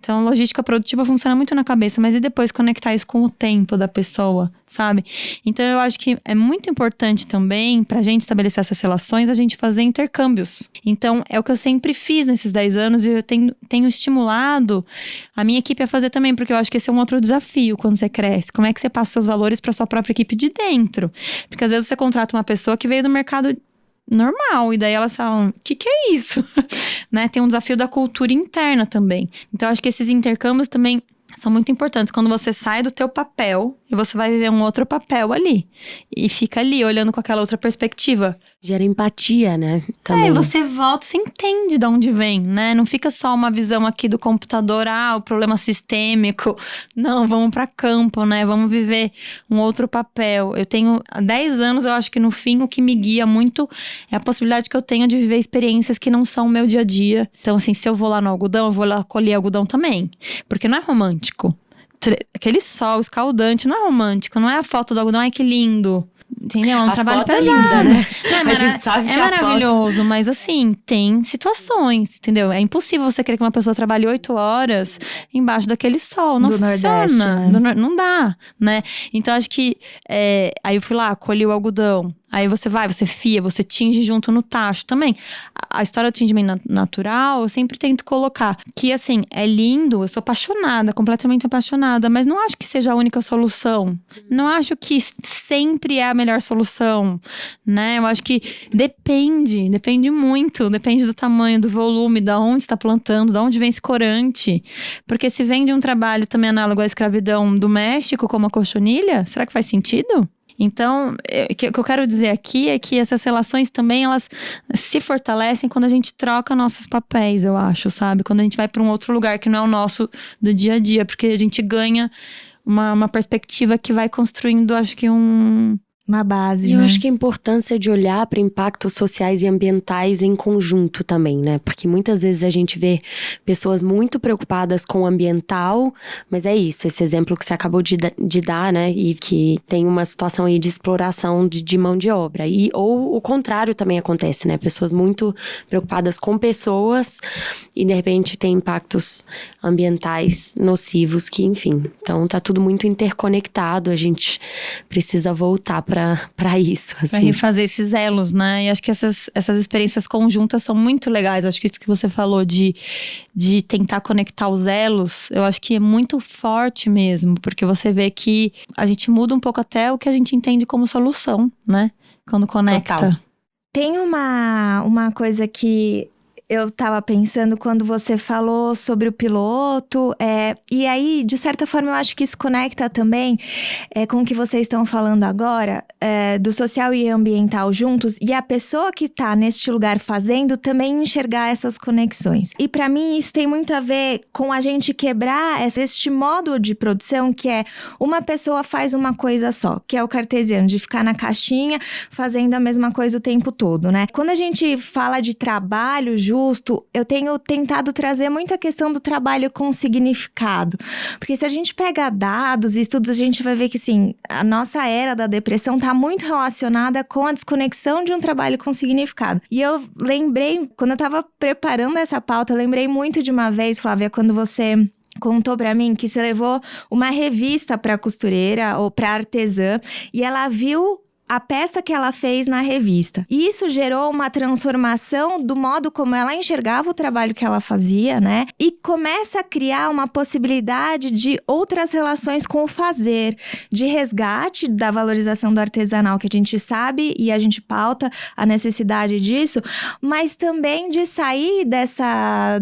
Então, logística produtiva funciona muito na cabeça, mas e depois conectar isso com o tempo da pessoa, sabe? Então, eu acho que é muito importante também, pra gente estabelecer essas relações, a gente fazer intercâmbios. Então, é o que eu sempre fiz nesses 10 anos e eu tenho estimulado a minha equipe a fazer também, porque eu acho que esse é um outro desafio quando você cresce. Como é que você passa seus valores pra sua própria equipe de dentro? Porque às vezes você contrata uma pessoa que veio do mercado normal, e daí elas falam, o que é isso? Né? Tem um desafio da cultura interna também. Então, acho que esses intercâmbios também são muito importantes. Quando você sai do teu papel e você vai viver um outro papel ali. E fica ali, olhando com aquela outra perspectiva. Gera empatia, né? Também. Você volta, você entende de onde vem, né? Não fica só uma visão aqui do computador, o problema sistêmico. Não, vamos pra campo, né? Vamos viver um outro papel. Eu tenho, há 10 anos, eu acho que no fim, o que me guia muito é a possibilidade que eu tenho de viver experiências que não são o meu dia a dia. Então, assim, se eu vou lá no algodão, eu vou lá colher algodão também. Porque não é romântico. Aquele sol escaldante não é romântico, não é a foto do algodão, ai que lindo. Entendeu? É um trabalho foto é pesado. linda, né? Não, A gente sabe que é a maravilhoso, mas assim, tem situações, entendeu? É impossível você querer que uma pessoa trabalhe 8 horas embaixo daquele sol. Não Do funciona. Nordeste, né? Não dá, né? Então, acho que… aí eu fui lá, colhi o algodão. Aí você fia, você tinge junto no tacho também. A história do tingimento natural, eu sempre tento colocar que, assim, é lindo, eu sou apaixonada, completamente apaixonada, mas não acho que seja a única solução. Não acho que sempre é a melhor solução, né? Eu acho que depende muito, depende do tamanho, do volume, da onde está plantando, da onde vem esse corante. Porque se vem de um trabalho também análogo à escravidão do México, como a cochonilha, será que faz sentido? Então, o que eu quero dizer aqui é que essas relações também, elas se fortalecem quando a gente troca nossos papéis, eu acho, sabe? Quando a gente vai para um outro lugar que não é o nosso do dia a dia, porque a gente ganha uma perspectiva que vai construindo, acho que Uma base, E eu né? acho que a importância de olhar para impactos sociais e ambientais em conjunto também, né? Porque muitas vezes a gente vê pessoas muito preocupadas com o ambiental, mas é isso, esse exemplo que você acabou de dar, né? E que tem uma situação aí de exploração de mão de obra. Ou o contrário também acontece, né? Pessoas muito preocupadas com pessoas e de repente tem impactos ambientais nocivos que, enfim. Então tá tudo muito interconectado, a gente precisa voltar para isso, Pra assim. refazer esses elos, né? E acho que essas experiências conjuntas são muito legais. Acho que isso que você falou de tentar conectar os elos, eu acho que é muito forte mesmo. Porque você vê que a gente muda um pouco até o que a gente entende como solução, né? Quando conecta. Total. Tem uma coisa que eu tava pensando quando você falou sobre o piloto, e aí, de certa forma, eu acho que isso conecta também com o que vocês estão falando agora, do social e ambiental juntos, e a pessoa que tá neste lugar fazendo também enxergar essas conexões. E pra mim, isso tem muito a ver com a gente quebrar este modo de produção que é uma pessoa faz uma coisa só, que é o cartesiano, de ficar na caixinha fazendo a mesma coisa o tempo todo, né? Quando a gente fala de trabalho justo, eu tenho tentado trazer muita questão do trabalho com significado. Porque se a gente pega dados e estudos, a gente vai ver que, sim, a nossa era da depressão está muito relacionada com a desconexão de um trabalho com significado. E eu lembrei, quando eu estava preparando essa pauta, eu lembrei muito de uma vez, Flávia, quando você contou pra mim que você levou uma revista pra costureira ou pra artesã e ela viu a peça que ela fez na revista. E isso gerou uma transformação do modo como ela enxergava o trabalho que ela fazia, né? E começa a criar uma possibilidade de outras relações com o fazer, de resgate da valorização do artesanal, que a gente sabe e a gente pauta a necessidade disso, mas também de sair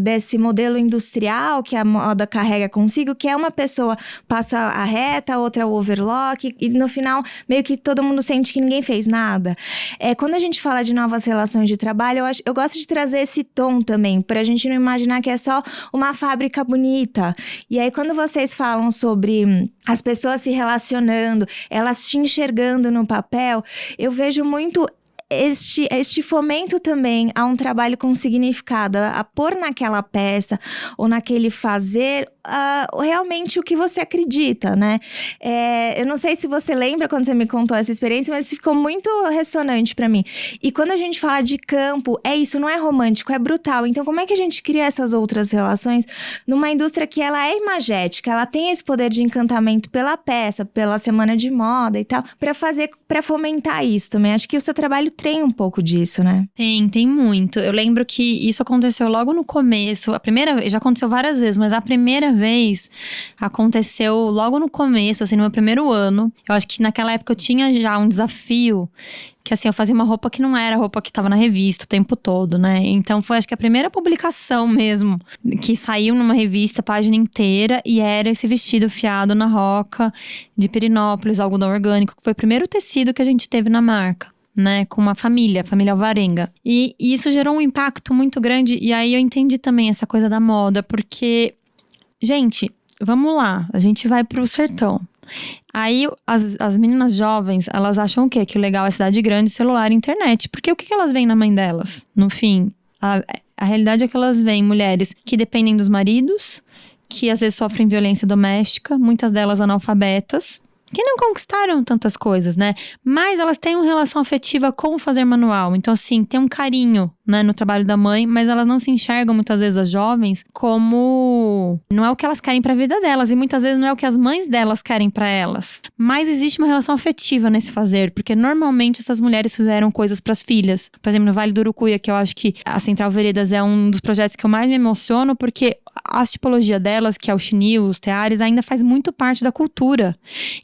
desse modelo industrial que a moda carrega consigo, que é uma pessoa passa a reta, outra o overlock, e no final meio que todo mundo sente que ninguém fez nada. Quando a gente fala de novas relações de trabalho, eu gosto de trazer esse tom também, pra gente não imaginar que é só uma fábrica bonita. E aí, quando vocês falam sobre as pessoas se relacionando, elas te enxergando no papel, eu vejo muito este fomento também a um trabalho com significado, a pôr naquela peça ou naquele fazer realmente o que você acredita, né? Eu não sei se você lembra quando você me contou essa experiência, mas ficou muito ressonante pra mim. E quando a gente fala de campo, isso não é romântico, é brutal. Então, como é que a gente cria essas outras relações numa indústria que ela é imagética, ela tem esse poder de encantamento pela peça, pela semana de moda e tal, pra fomentar isso também. Acho que o seu trabalho tem um pouco disso, né? Tem muito. Eu lembro que isso aconteceu logo no começo. Já aconteceu várias vezes, mas a primeira vez aconteceu logo no começo, assim, no meu primeiro ano. Eu acho que naquela época eu tinha já um desafio, que assim, eu fazia uma roupa que não era a roupa que tava na revista o tempo todo, né? Então foi, acho que a primeira publicação mesmo, que saiu numa revista, página inteira, e era esse vestido fiado na roca de Pirinópolis, algodão orgânico, que foi o primeiro tecido que a gente teve na marca, né, com uma família Alvarenga. E isso gerou um impacto muito grande, e aí eu entendi também essa coisa da moda, porque, gente, vamos lá, a gente vai pro sertão. Aí as meninas jovens, elas acham o quê? Que o legal é cidade grande, celular e internet. Porque o que elas veem na mãe delas? No fim, a realidade é que elas veem mulheres que dependem dos maridos, que às vezes sofrem violência doméstica, muitas delas analfabetas, que não conquistaram tantas coisas, né? Mas elas têm uma relação afetiva com o fazer manual. Então, assim, tem um carinho, né, no trabalho da mãe, mas elas não se enxergam, muitas vezes, as jovens, como... Não é o que elas querem pra vida delas, e muitas vezes não é o que as mães delas querem pra elas. Mas existe uma relação afetiva nesse fazer, porque normalmente essas mulheres fizeram coisas pras filhas. Por exemplo, no Vale do Urucuia, que eu acho que a Central Veredas é um dos projetos que eu mais me emociono, porque a tipologia delas, que é o chinil, os teares, ainda faz muito parte da cultura.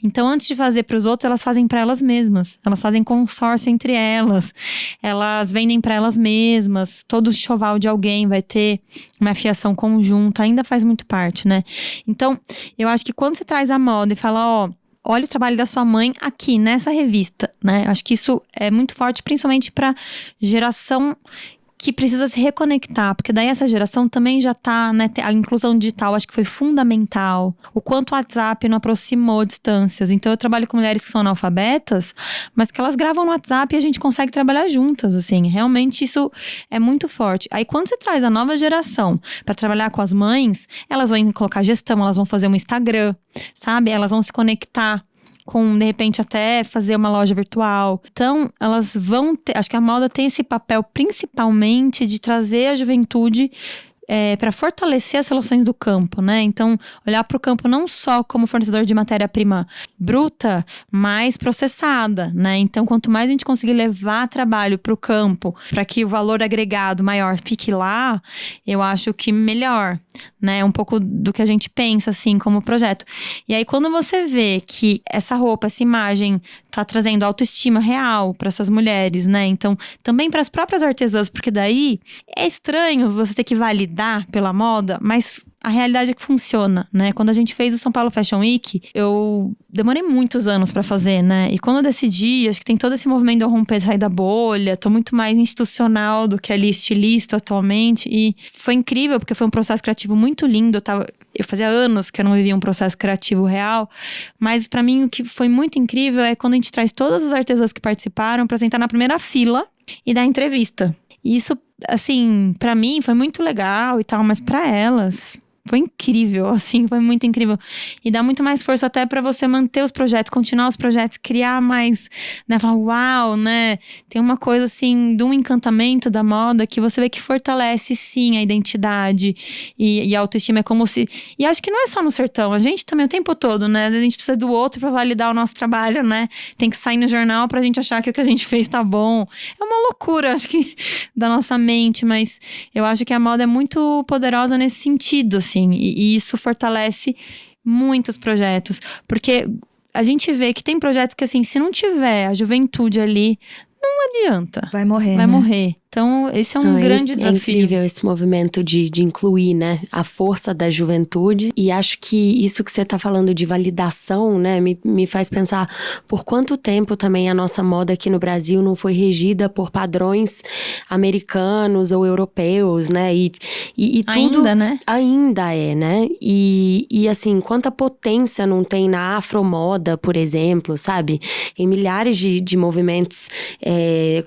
Então, antes de fazer para os outros, elas fazem para elas mesmas. Elas fazem consórcio entre elas. Elas vendem para elas mesmas. Todo enxoval de alguém vai ter uma fiação conjunta. Ainda faz muito parte, né? Então, eu acho que quando você traz a moda e fala, olha o trabalho da sua mãe aqui, nessa revista, né? Acho que isso é muito forte, principalmente para geração que precisa se reconectar, porque daí essa geração também já tá, né, a inclusão digital acho que foi fundamental, o quanto o WhatsApp não aproximou distâncias. Então eu trabalho com mulheres que são analfabetas, mas que elas gravam no WhatsApp e a gente consegue trabalhar juntas, assim, realmente isso é muito forte. Aí quando você traz a nova geração para trabalhar com as mães, elas vão colocar gestão, elas vão fazer um Instagram, sabe? Elas vão se conectar com, de repente, até fazer uma loja virtual. Então, elas vão ter... Acho que a moda tem esse papel, principalmente, de trazer a juventude para fortalecer as relações do campo, né? Então, olhar para o campo não só como fornecedor de matéria-prima bruta, mas processada, né? Então, quanto mais a gente conseguir levar trabalho para o campo, para que o valor agregado maior fique lá, eu acho que melhor, né? Um pouco do que a gente pensa, assim, como projeto. E aí, quando você vê que essa roupa, essa imagem tá trazendo autoestima real para essas mulheres, né? Então, também para as próprias artesãs, porque daí é estranho você ter que validar pela moda, mas a realidade é que funciona, né? Quando a gente fez o São Paulo Fashion Week, eu demorei muitos anos pra fazer, né? E quando eu decidi, acho que tem todo esse movimento de eu romper, sair da bolha, tô muito mais institucional do que ali estilista atualmente, e foi incrível, porque foi um processo criativo muito lindo. Eu fazia anos que eu não vivia um processo criativo real, mas pra mim o que foi muito incrível é quando a gente traz todas as artesãs que participaram pra sentar na primeira fila e dar entrevista. E isso, assim, pra mim foi muito legal e tal, mas pra elas foi incrível, assim, foi muito incrível. E dá muito mais força até pra você manter os projetos, continuar os projetos, criar mais, né? Falar, uau, né? Tem uma coisa, assim, de um encantamento da moda que você vê que fortalece, sim, a identidade e a autoestima. É como se... E acho que não é só no sertão, a gente também o tempo todo, né? Às vezes a gente precisa do outro pra validar o nosso trabalho, né? Tem que sair no jornal pra gente achar que o que a gente fez tá bom. É uma loucura, acho que, da nossa mente, mas eu acho que a moda é muito poderosa nesse sentido, assim. E isso fortalece muitos projetos, porque a gente vê que tem projetos que, assim, se não tiver a juventude ali, não adianta. Vai morrer, Vai né? morrer. Então, esse é um grande desafio. É incrível esse movimento de incluir, né, a força da juventude. E acho que isso que você tá falando de validação, né, me faz pensar por quanto tempo também a nossa moda aqui no Brasil não foi regida por padrões americanos ou europeus, né? E tudo Ainda, né? Ainda é, né? E assim, quanta potência não tem na afromoda, por exemplo, sabe? Em milhares de movimentos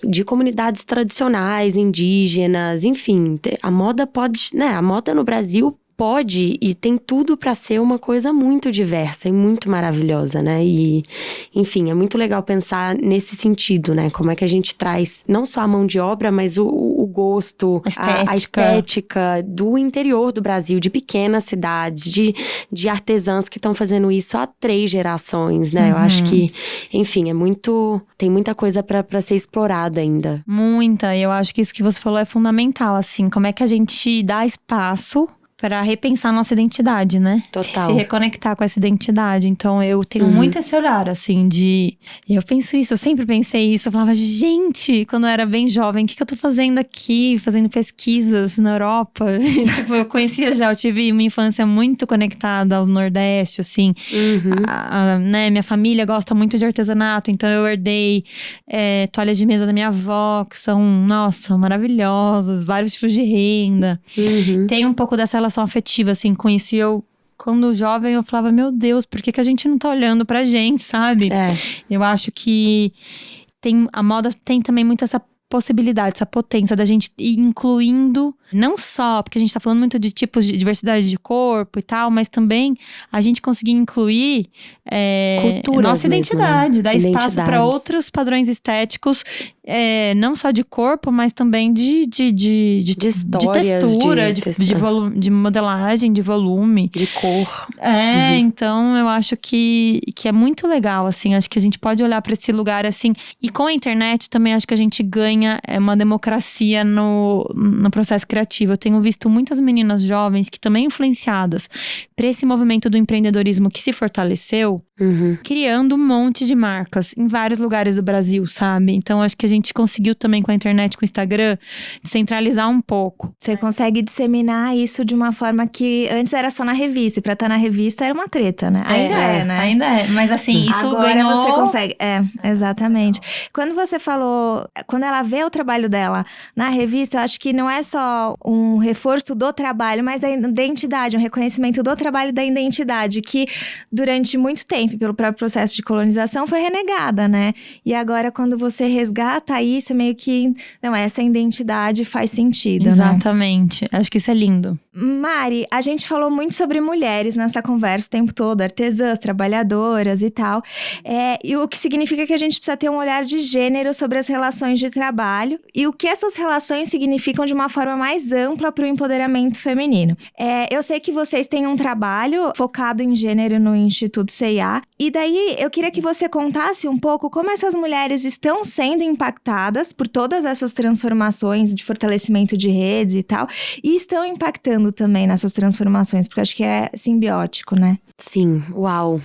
de comunidades tradicionais, indígenas, enfim, a moda pode, né? A moda no Brasil pode e tem tudo para ser uma coisa muito diversa e muito maravilhosa, né? E, enfim, é muito legal pensar nesse sentido, né? Como é que a gente traz não só a mão de obra, mas o gosto, a estética do interior do Brasil, de pequenas cidades, de artesãs que estão fazendo isso há 3 gerações, né? Eu acho que, enfim, tem muita coisa para ser explorada ainda. Muita, e eu acho que isso que você falou é fundamental, assim, como é que a gente dá espaço para repensar nossa identidade, né? Total. Se reconectar com essa identidade. Então, eu tenho muito esse olhar, assim, eu penso isso, eu sempre pensei isso. Eu falava, gente, quando eu era bem jovem, o que eu tô fazendo aqui? Fazendo pesquisas na Europa. Tipo, eu conhecia já, eu tive uma infância muito conectada ao Nordeste, assim. Né, minha família gosta muito de artesanato, então eu herdei toalhas de mesa da minha avó, que são, nossa, maravilhosas, vários tipos de renda. Tem um pouco dessa relação afetiva, assim, com isso. E eu, quando jovem, eu falava, meu Deus, por que a gente não tá olhando pra gente, sabe? Eu acho que a moda tem também muito essa possibilidade, essa potência da gente ir incluindo, não só, porque a gente tá falando muito de tipos de diversidade de corpo e tal, mas também a gente conseguir incluir Culturas nossa mesmo, identidade, né? dar espaço para Identidades. outros padrões estéticos, não só de corpo, mas também de histórias, textura, de modelagem, de volume. de cor. Então eu acho que é muito legal, assim, acho que a gente pode olhar para esse lugar, assim, e com a internet também acho que a gente ganha uma democracia no processo criativo. Eu tenho visto muitas meninas jovens que também influenciadas por esse movimento do empreendedorismo que se fortaleceu, criando um monte de marcas em vários lugares do Brasil, sabe? Então acho que a gente conseguiu também com a internet, com o Instagram, descentralizar um pouco. Você consegue disseminar isso de uma forma que antes era só na revista. E pra estar na revista era uma treta, né? Ainda é, né? Ainda é. Mas assim, isso Agora ganhou... você consegue. Exatamente. Quando você falou, quando ela vê o trabalho dela na revista, eu acho que não é só um reforço do trabalho, mas da identidade, um reconhecimento do trabalho da identidade, que durante muito tempo, pelo próprio processo de colonização, foi renegada, né? E agora, quando você resgata isso, meio que, não, essa identidade faz sentido, Exatamente. Né? Acho que isso é lindo. Mari, a gente falou muito sobre mulheres nessa conversa o tempo todo, artesãs, trabalhadoras e tal. E o que significa que a gente precisa ter um olhar de gênero sobre as relações de trabalho e o que essas relações significam de uma forma mais ampla para o empoderamento feminino. Eu sei que vocês têm um trabalho focado em gênero no Instituto C&A, e daí eu queria que você contasse um pouco como essas mulheres estão sendo impactadas por todas essas transformações de fortalecimento de redes e tal, e estão impactando também nessas transformações, porque acho que é simbiótico, né? Sim, uau.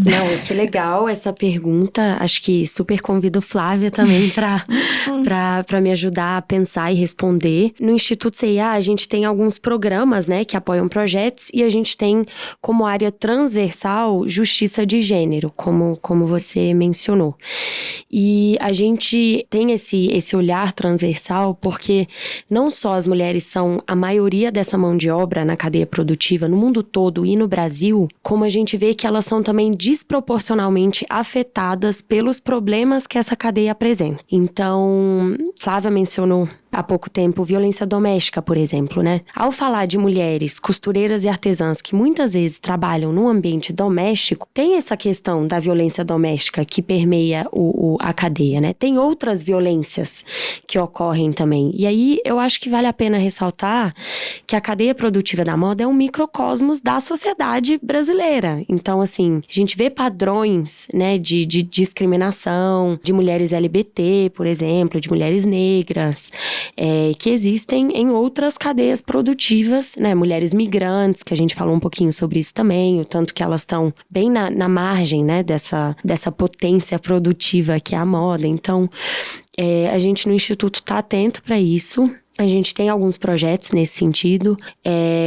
Não, que legal essa pergunta. Acho que super convido Flávia também para me ajudar a pensar e responder. No Instituto C&A, a gente tem alguns programas, né, que apoiam projetos, e a gente tem como área transversal justiça de gênero, como você mencionou. E a gente tem esse olhar transversal porque não só as mulheres são a maioria dessa mão de obra na cadeia produtiva no mundo todo e no Brasil, como a gente vê que elas são também desproporcionalmente afetadas pelos problemas que essa cadeia apresenta. Então, Flávia mencionou há pouco tempo violência doméstica, por exemplo, né? Ao falar de mulheres costureiras e artesãs que muitas vezes trabalham no ambiente doméstico, tem essa questão da violência doméstica que permeia a cadeia, né? Tem outras violências que ocorrem também. E aí, eu acho que vale a pena ressaltar que a cadeia produtiva da moda é um microcosmos da sociedade brasileira. Então, assim, a gente vê padrões, né, de discriminação de mulheres LGBT, por exemplo, de mulheres negras, que existem em outras cadeias produtivas, né? Mulheres migrantes, que a gente falou um pouquinho sobre isso também, o tanto que elas estão bem na margem, né? Dessa potência produtiva que é a moda. Então, a gente no Instituto está atento para isso. A gente tem alguns projetos nesse sentido.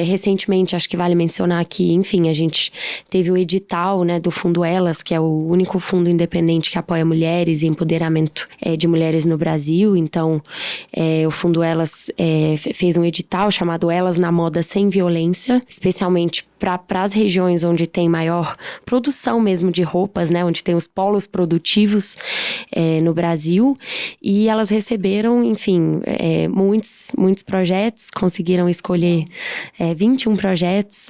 Recentemente, acho que vale mencionar que, enfim, a gente teve o edital, né, do Fundo Elas, que é o único fundo independente que apoia mulheres e empoderamento de mulheres no Brasil. Então, o Fundo Elas fez um edital chamado Elas na Moda Sem Violência, especialmente para as regiões onde tem maior produção mesmo de roupas, né, onde tem os polos produtivos no Brasil. E elas receberam, enfim, muitos projetos, conseguiram escolher 21 projetos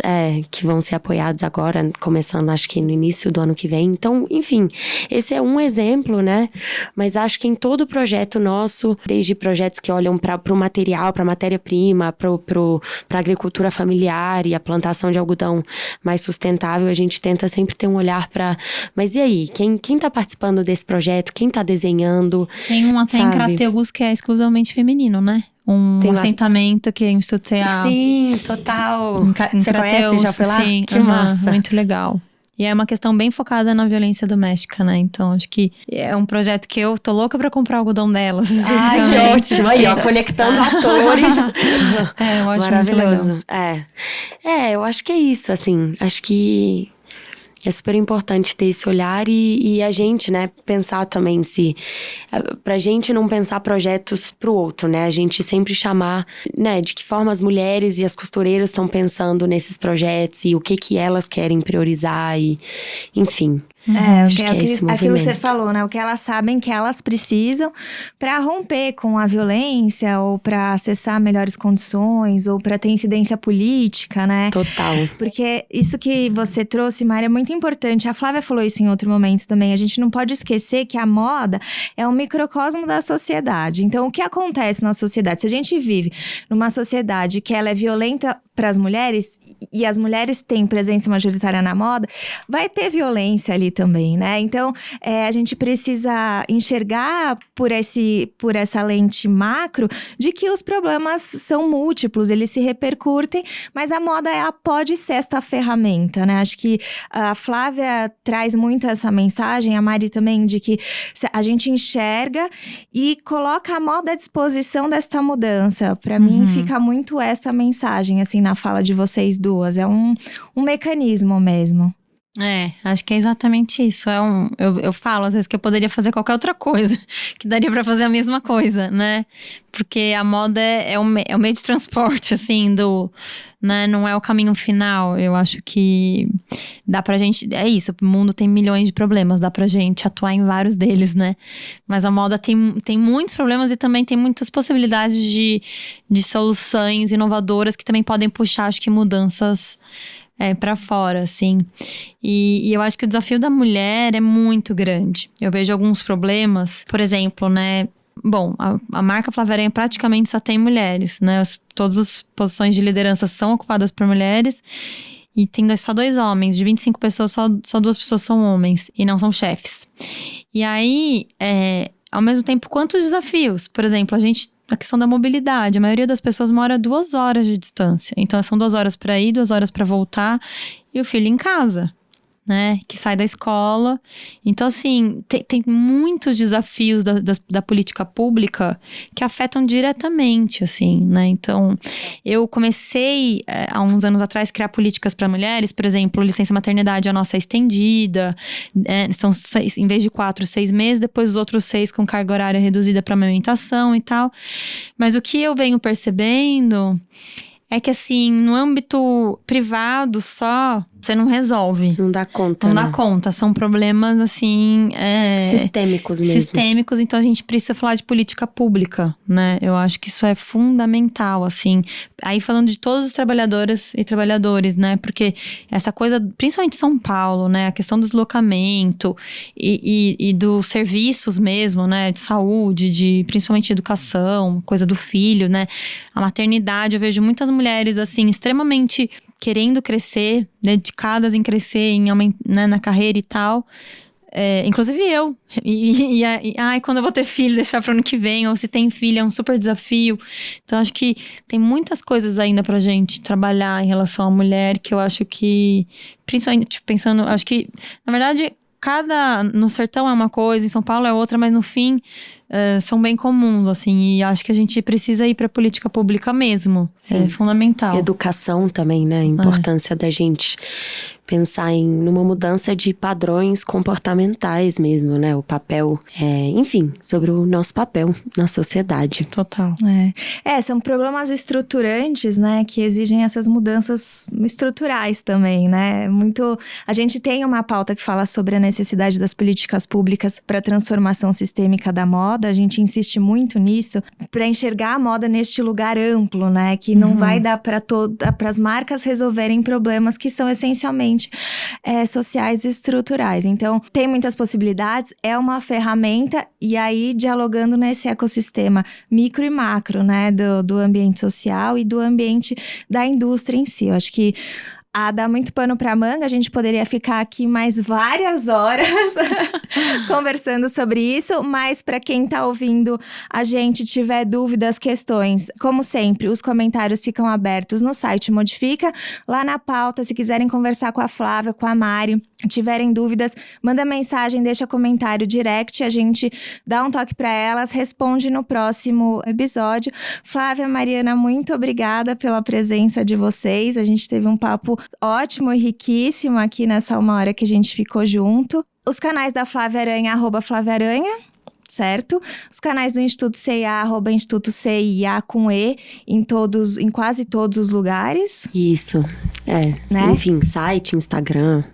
que vão ser apoiados agora, começando acho que no início do ano que vem. Então, enfim, esse é um exemplo, né? Mas acho que em todo projeto nosso, desde projetos que olham para o material, para a matéria-prima, para a agricultura familiar e a plantação de algodão mais sustentável, a gente tenta sempre ter um olhar para, mas e aí? Quem tá participando desse projeto? Quem tá desenhando? Tem um até em Crateús que é exclusivamente feminino, né? Um assentamento que é o Instituto C&A. Sim, total. Você conhece? Já foi lá? Sim, que massa. Muito legal. E é uma questão bem focada na violência doméstica, né? Então, acho que é um projeto que eu tô louca pra comprar algodão delas. Ai, que ótimo. Aí, ó, conectando atores. Eu acho maravilhoso. Muito legal. Eu acho que é isso, assim. Acho que é super importante ter esse olhar e a gente, né, pensar também pra gente não pensar projetos pro outro, né, a gente sempre chamar, né, de que forma as mulheres e as costureiras estão pensando nesses projetos e o que elas querem priorizar e, enfim. Acho que é esse aquilo que você movimento. falou, né? O que elas sabem que elas precisam para romper com a violência ou para acessar melhores condições ou para ter incidência política, né? Total. Porque isso que você trouxe, Mari, é muito importante. A Flávia falou isso em outro momento também. A gente não pode esquecer que a moda é um microcosmo da sociedade. Então, o que acontece na sociedade? Se a gente vive numa sociedade que ela é violenta para as mulheres e as mulheres têm presença majoritária na moda, vai ter violência ali também, né? Então, a gente precisa enxergar por essa lente macro de que os problemas são múltiplos, eles se repercutem, mas a moda, ela pode ser esta ferramenta, né? Acho que a Flávia traz muito essa mensagem, a Mari também, de que a gente enxerga e coloca a moda à disposição desta mudança. Para mim, fica muito essa mensagem, assim, na fala de vocês duas. É um mecanismo mesmo. Acho que é exatamente isso. Eu falo às vezes que eu poderia fazer qualquer outra coisa, que daria pra fazer a mesma coisa, né? Porque a moda é o meio de transporte, assim, né? Não é o caminho final. Eu acho que dá pra gente. É isso, o mundo tem milhões de problemas, dá pra gente atuar em vários deles, né? Mas a moda tem muitos problemas e também tem muitas possibilidades de soluções inovadoras que também podem puxar, acho que, mudanças pra fora, assim. E eu acho que o desafio da mulher é muito grande. Eu vejo alguns problemas, por exemplo, né? Bom, a marca Flávia Aranha praticamente só tem mulheres, né? Todas as posições de liderança são ocupadas por mulheres. E tem só 2 homens. De 25 pessoas, só 2 pessoas são homens. E não são chefes. E aí, ao mesmo tempo, quantos desafios? Por exemplo, a questão da mobilidade. A maioria das pessoas mora 2 horas de distância. Então, são 2 horas para ir, 2 horas para voltar. E o filho em casa, né? Que sai da escola. Então, assim, tem muitos desafios da política pública que afetam diretamente, assim, né? Então, eu comecei, há uns anos atrás, a criar políticas para mulheres. Por exemplo, licença maternidade, a nossa é estendida. São 6, em vez de 4, 6 meses. Depois, os outros 6 com carga horária reduzida para amamentação e tal. Mas o que eu venho percebendo é que, assim, no âmbito privado só, você não resolve. Não dá conta, Não dá conta. São problemas, assim... sistêmicos mesmo. Sistêmicos, então a gente precisa falar de política pública, né? Eu acho que isso é fundamental, assim. Aí falando de todos os trabalhadoras e trabalhadores, né? Porque essa coisa, principalmente em São Paulo, né? A questão do deslocamento e dos serviços mesmo, né? De saúde, principalmente de educação, coisa do filho, né? A maternidade, eu vejo muitas mulheres, assim, extremamente querendo crescer, dedicadas em crescer, né, na carreira e tal. Inclusive eu. Quando eu vou ter filho, deixar para o ano que vem, ou se tem filho, é um super desafio. Então, acho que tem muitas coisas ainda pra gente trabalhar em relação à mulher, que eu acho que, principalmente pensando, acho que, na verdade, no sertão é uma coisa, em São Paulo é outra, mas no fim são bem comuns, assim, e acho que a gente precisa ir pra política pública mesmo. Sim. É fundamental. Educação também, né? A importância da gente pensar numa mudança de padrões comportamentais mesmo, né? O papel, enfim, sobre o nosso papel na sociedade. Total. São problemas estruturantes, né? Que exigem essas mudanças estruturais também, né? A gente tem uma pauta que fala sobre a necessidade das políticas públicas para a transformação sistêmica da moda. A gente insiste muito nisso, para enxergar a moda neste lugar amplo, né? Que não vai dar para as marcas resolverem problemas que são essencialmente sociais e estruturais. Então, tem muitas possibilidades, é uma ferramenta, e aí dialogando nesse ecossistema micro e macro, né? Do ambiente social e do ambiente da indústria em si. Eu acho que dá muito pano pra manga, a gente poderia ficar aqui mais várias horas conversando sobre isso, mas para quem tá ouvindo a gente, tiver dúvidas, questões, como sempre, os comentários ficam abertos no site Modifica, lá na pauta, se quiserem conversar com a Flávia, com a Mari, tiverem dúvidas, manda mensagem, deixa comentário direct, a gente dá um toque para elas, responde no próximo episódio. Flávia, Mariana, muito obrigada pela presença de vocês, a gente teve um papo ótimo e riquíssimo aqui nessa 1 hora que a gente ficou junto. Os canais da Flávia Aranha, @Flávia Aranha. certo? Os canais do Instituto CIA, @Instituto CIA com E, em quase todos os lugares. Isso, Né? Enfim, site, Instagram.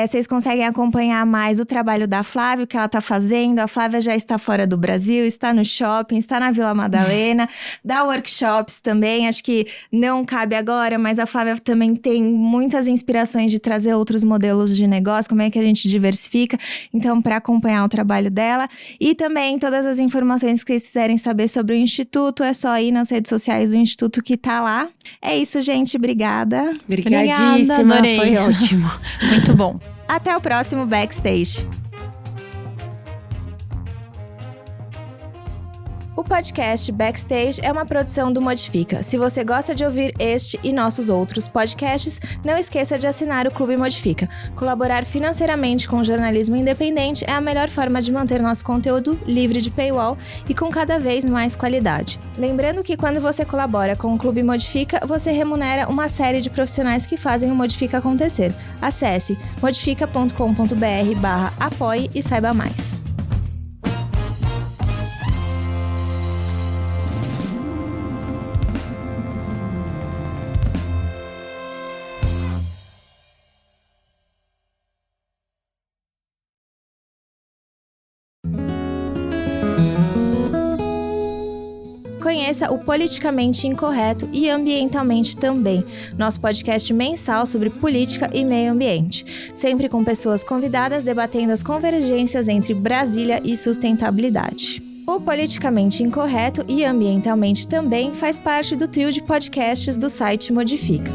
Vocês conseguem acompanhar mais o trabalho da Flávia, o que ela tá fazendo. A Flávia já está fora do Brasil, está no shopping, está na Vila Madalena, dá workshops também, acho que não cabe agora, mas a Flávia também tem muitas inspirações de trazer outros modelos de negócio, como é que a gente diversifica, então para acompanhar o trabalho dela. E também todas as informações que vocês quiserem saber sobre o Instituto, é só ir nas redes sociais do Instituto que tá lá. É isso, gente, obrigada. Obrigadíssima, Obrigada, adorei. foi ótimo. Muito bom. Até o próximo Backstage. O podcast Backstage é uma produção do Modifica. Se você gosta de ouvir este e nossos outros podcasts, não esqueça de assinar o Clube Modifica. Colaborar financeiramente com o jornalismo independente é a melhor forma de manter nosso conteúdo livre de paywall e com cada vez mais qualidade. Lembrando que quando você colabora com o Clube Modifica, você remunera uma série de profissionais que fazem o Modifica acontecer. Acesse modifica.com.br/apoie e saiba mais. Conheça o Politicamente Incorreto e Ambientalmente Também, nosso podcast mensal sobre política e meio ambiente, sempre com pessoas convidadas debatendo as convergências entre Brasília e sustentabilidade. O Politicamente Incorreto e Ambientalmente Também faz parte do trio de podcasts do site Modifica.